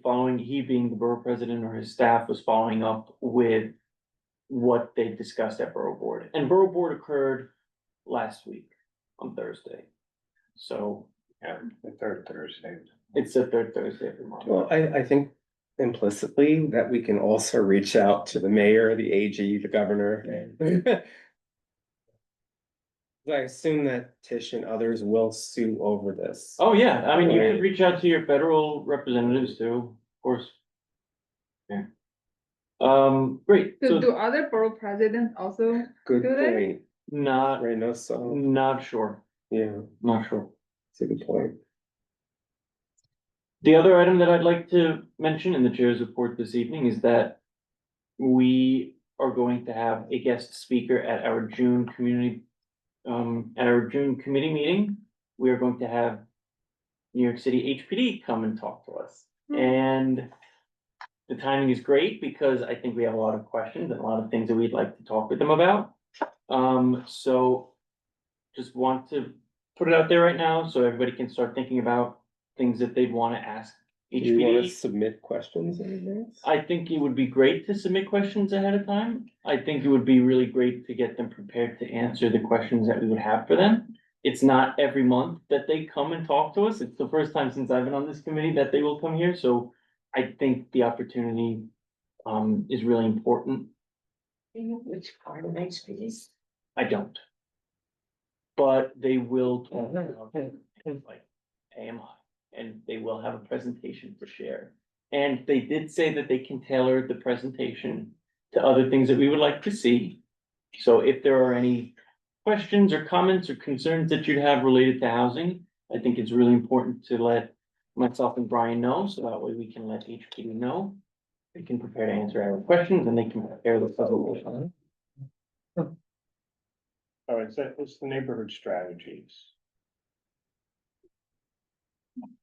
he being the borough president or his staff was following up with what they discussed at borough board. And borough board occurred last week on Thursday. So Yeah, the third Thursday. it's the 3rd Thursday of the month. Well, I think implicitly that we can also reach out to the mayor, the AG, the governor. I assume that Tish and others will sue over this. Oh, yeah, I mean, you Right. could reach out to your federal representatives too, of course. Yeah. Great, So so do other borough presidents also? Good Do they? point, not, Reynoso, not sure, yeah, not sure. it's a good point. The other item that I'd like to mention in the chair's report this evening is that we are going to have a guest speaker at our June community, at our June committee meeting. We are going to have New York City HPD come and talk to us. And the timing is great because I think we have a lot of questions and a lot of things that we'd like to talk with them about. So just want to put it out there right now so everybody can start thinking about things that they'd want to ask Do you wanna HPD. submit questions in advance? I think it would be great to submit questions ahead of time. I think it would be really great to get them prepared to answer the questions that we would have for them. It's not every month that they come and talk to us. It's the first time since I've been on this committee that they will come here, so I think the opportunity is really important. Which part of HPD? I don't. But they will talk about things like AMI, and they will have a presentation to share. And they did say that they can tailor the presentation to other things that we would like to see. So if there are any questions or comments or concerns that you'd have related to housing, I think it's really important to let myself and Brian know, so that way we can let HPD know. They can prepare to answer our questions and they can prepare the presentation. All right, so it's the neighborhood strategies.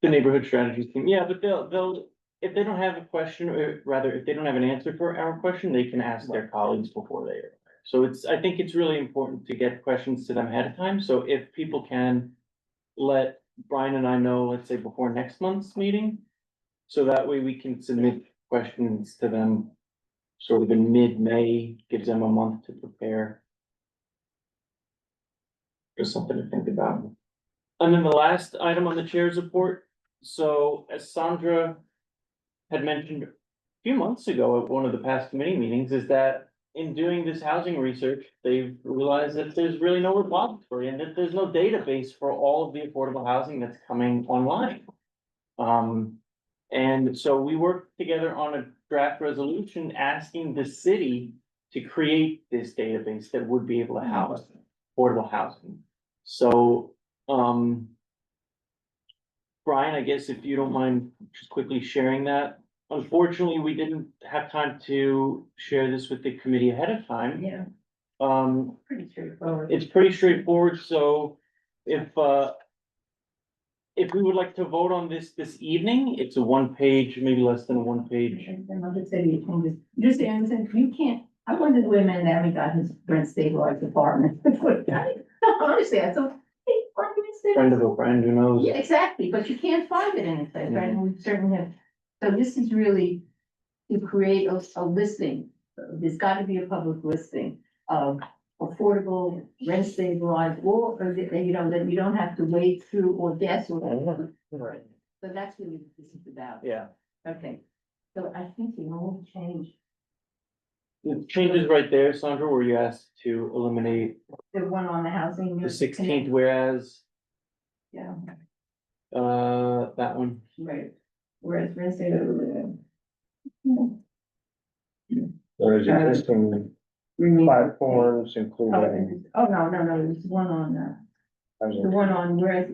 The neighborhood strategies team, yeah, but they'll, if they don't have a question, or rather, if they don't have an answer for our question, they can ask their colleagues before they. So I think it's really important to get questions to them ahead of time, so if people can let Brian and I know, let's say before next month's meeting. So that way we can submit questions to them sort of in mid-May, gives them a month to prepare. Just something to think about. And then the last item on the chair's report, so as Sandra had mentioned a few months ago at one of the past committee meetings, is that in doing this housing research, they've realized that there's really no repository and that there's no database for all of the affordable housing that's coming online. And so we worked together on a draft resolution asking the city to create this database that would be able to house affordable housing. So, Brian, I guess if you don't mind just quickly sharing that. Unfortunately, we didn't have time to share this with the committee ahead of time. Yeah, pretty straightforward. It's pretty straightforward, so if we would like to vote on this evening, it's a one-page, maybe less than a one-page. And I'll just say you changes. Just say, Anderson, you can't, I wondered where man that we got his rent stabilized apartment. Honestly, I thought, hey, rent Friend of stabilized. a friend, who knows? Yeah, exactly, but you can't find it anyplace, right? And we certainly have, so this is really to create a listing. There's got to be a public listing of affordable, rent stabilized, or that, you know, that you don't have to wade through or guess or. Right. So that's really what this is about. Yeah, Okay, so I think the only change, the changes right there, Sandra, where you asked to eliminate the one on the housing. the 16th, whereas, Yeah, that one. right, whereas rent stabilized. There's existing platforms, including. Oh, no, there's one on, the one on whereas,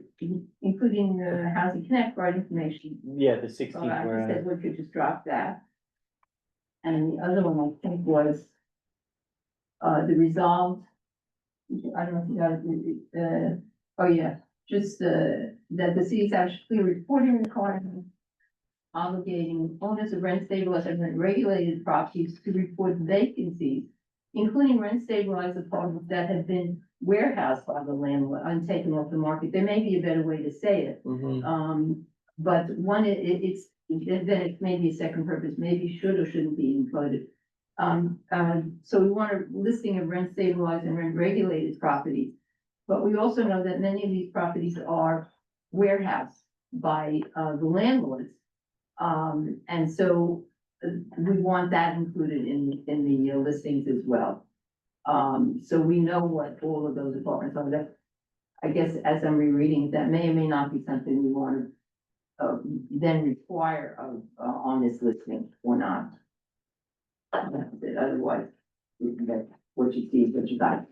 including the Housing Connect, right information. Yeah, the So 16th, I whereas. said we could just drop that. And the other one I think was, the resolved, I don't know if you got it, oh yeah, just, that the city established clear reporting requirements obligating owners of rent stabilized and rent regulated properties to report vacancies, including rent stabilized apartments that have been warehoused by the landlord and taken off the market. There may be a better way to say it. But one, then it may be a second purpose, maybe should or shouldn't be included. So we want a listing of rent stabilized and rent regulated properties. But we also know that many of these properties are warehoused by, the landlords. And so we want that included in the listings as well. So we know what all of those apartments are. That, I guess, as I'm rereading, that may or may not be something we want to then require of, on this listing or not. That's it. Otherwise, that's what you see is what you got.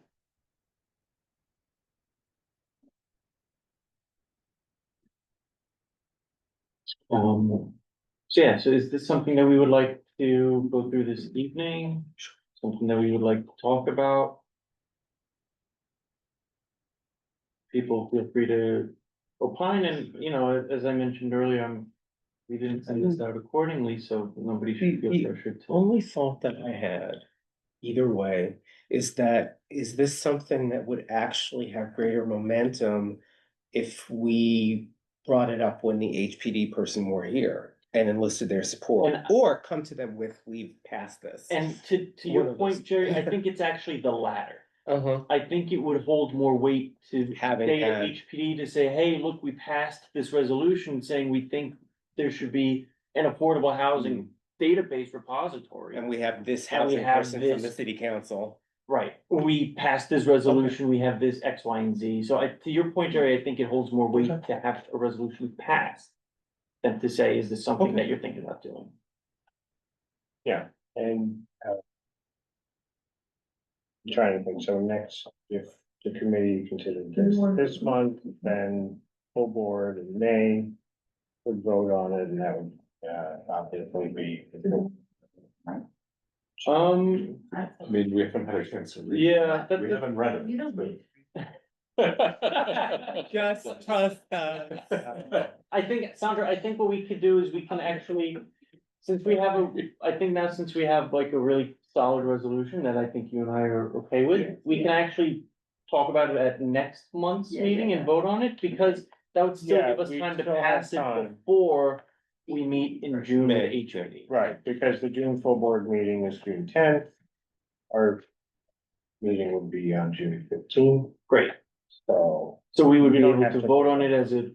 So yeah, so is this something that we would like to go through this evening? Something that we would like to talk about? People feel free to opine and, you know, as I mentioned earlier, we didn't send this out accordingly, so nobody should feel pressured to. Only thought that I had, either way, is this something that would actually have greater momentum if we brought it up when the HPD person were here and enlisted their support, And- or come to them with, we've passed this? And to your One of point, those. Jerry, I think it's actually the latter. Uh-huh. I think it would hold more weight to Having say at had- HPD to say, hey, look, we passed this resolution saying we think there should be an affordable housing database repository. And we have this And we housing have person from the this- city council. Right, we passed this resolution, we have this X, Y, and Z. So to your point, Jerry, I think it holds more weight Okay. to have a resolution passed than to say, is this something Okay. that you're thinking about doing? Yeah, and trying to think, so next, if the committee considered this month, then full board in May would vote on it, and that would, obviously be. I mean, we haven't had a chance to read. yeah, it. We haven't read it. You don't read. Just trust us. I think, Sandra, I think what we could do is we can actually, since we have I think now since we have like a really solid resolution that I think you and I are okay with, we can actually talk about it at next month's Yeah, meeting and yeah. vote on it, because that would still Yeah, give us we time to still have pass it time. before we meet in June at May. HRD. Right, because the June full board meeting is June 10th. Our meeting would be on June 15th, Great, so. so we would We be don't able have to to- vote on it as a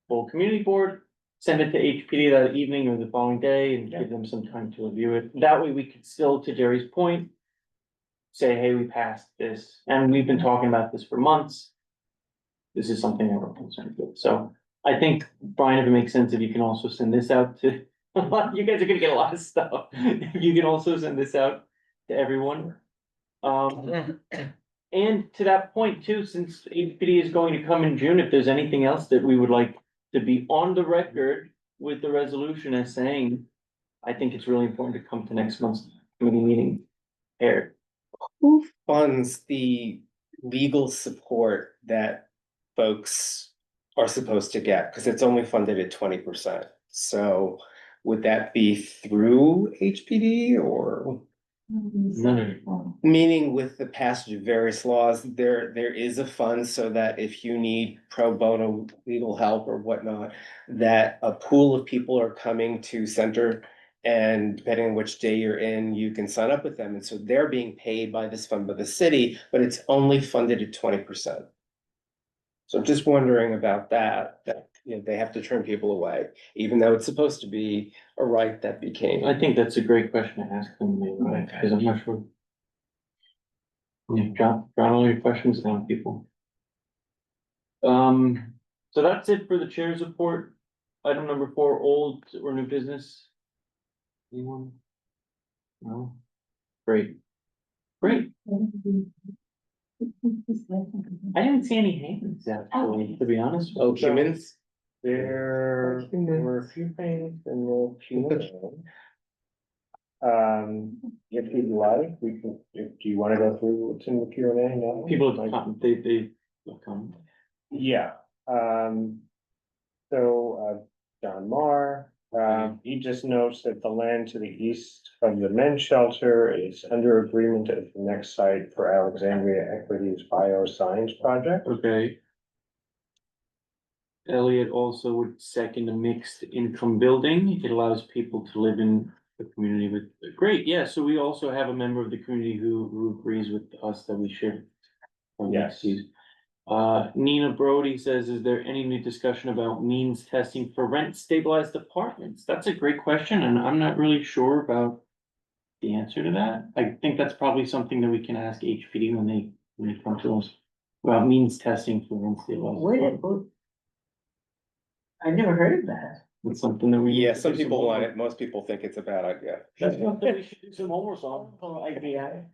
full community board, send it to HPD that evening or the following day and give them some time to review it. That way we could still, to Jerry's point, say, hey, we passed this, and we've been talking about this for months. This is something that we're concerned with, so I think, Brian, if it makes sense, if you can also send this out to, you guys are gonna get a lot of stuff. You can also send this out to everyone. And to that point too, since HPD is going to come in June, if there's anything else that we would like to be on the record with the resolution as saying, I think it's really important to come to next month's committee meeting prepared. Who funds the legal support that folks are supposed to get? Because it's only funded at 20%. So would that be through HPD or? None of it. Meaning with the passage of various laws, there is a fund so that if you need pro bono legal help or whatnot, that a pool of people are coming to center. And depending on which day you're in, you can sign up with them. And so they're being paid by this fund by the city, but it's only funded at 20%. So I'm just wondering about that, you know, they have to turn people away, even though it's supposed to be a right that became. I think that's a great question to ask them, right, because I'm not sure. Yeah, John, all your questions down, people. So that's it for the chair's report. Item number 4, old or new business? Anyone? No? Great. Great. I didn't see any hands actually, to be honest. Oh, humans? There were a few things in the Q&A. If you'd like, we can, do you wanna go through what's in the Q&A now? People have come, they will come. Yeah, John Marr, he just notes that the land to the east of the men's shelter is under agreement at the next site for Alexandria Equities Bioscience Project. Okay. Elliot also would second a mixed income building. It allows people to live in the community with, great, yeah, so we also have a member of the community who agrees with us that we should. Yes. Nina Brody says, is there any new discussion about means testing for rent stabilized apartments? That's a great question, and I'm not really sure about the answer to that. I think that's probably something that we can ask HPD when they come to us about means testing for rent stabilized. apartments. I never heard of that. It's something that we. need Yeah, to some do people want homework. it, most people think it's a bad idea. That's something we should do some homework on. Idea.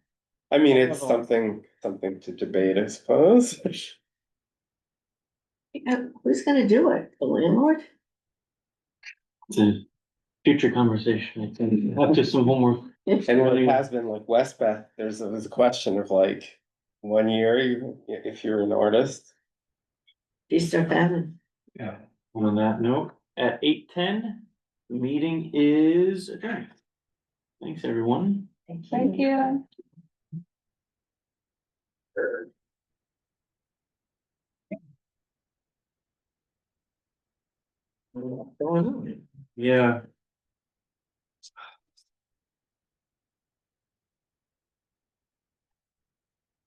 I mean, it's something to debate, I suppose. Who's gonna do it? The landlord? It's a future conversation, I think, after some homework. And what it has been like Westbeth, there's a question of like, 1 year, if you're an artist. Feast or famine? Yeah. On that note, at 8:10, the meeting is adjourned. Thanks, everyone. Thank you. Yeah.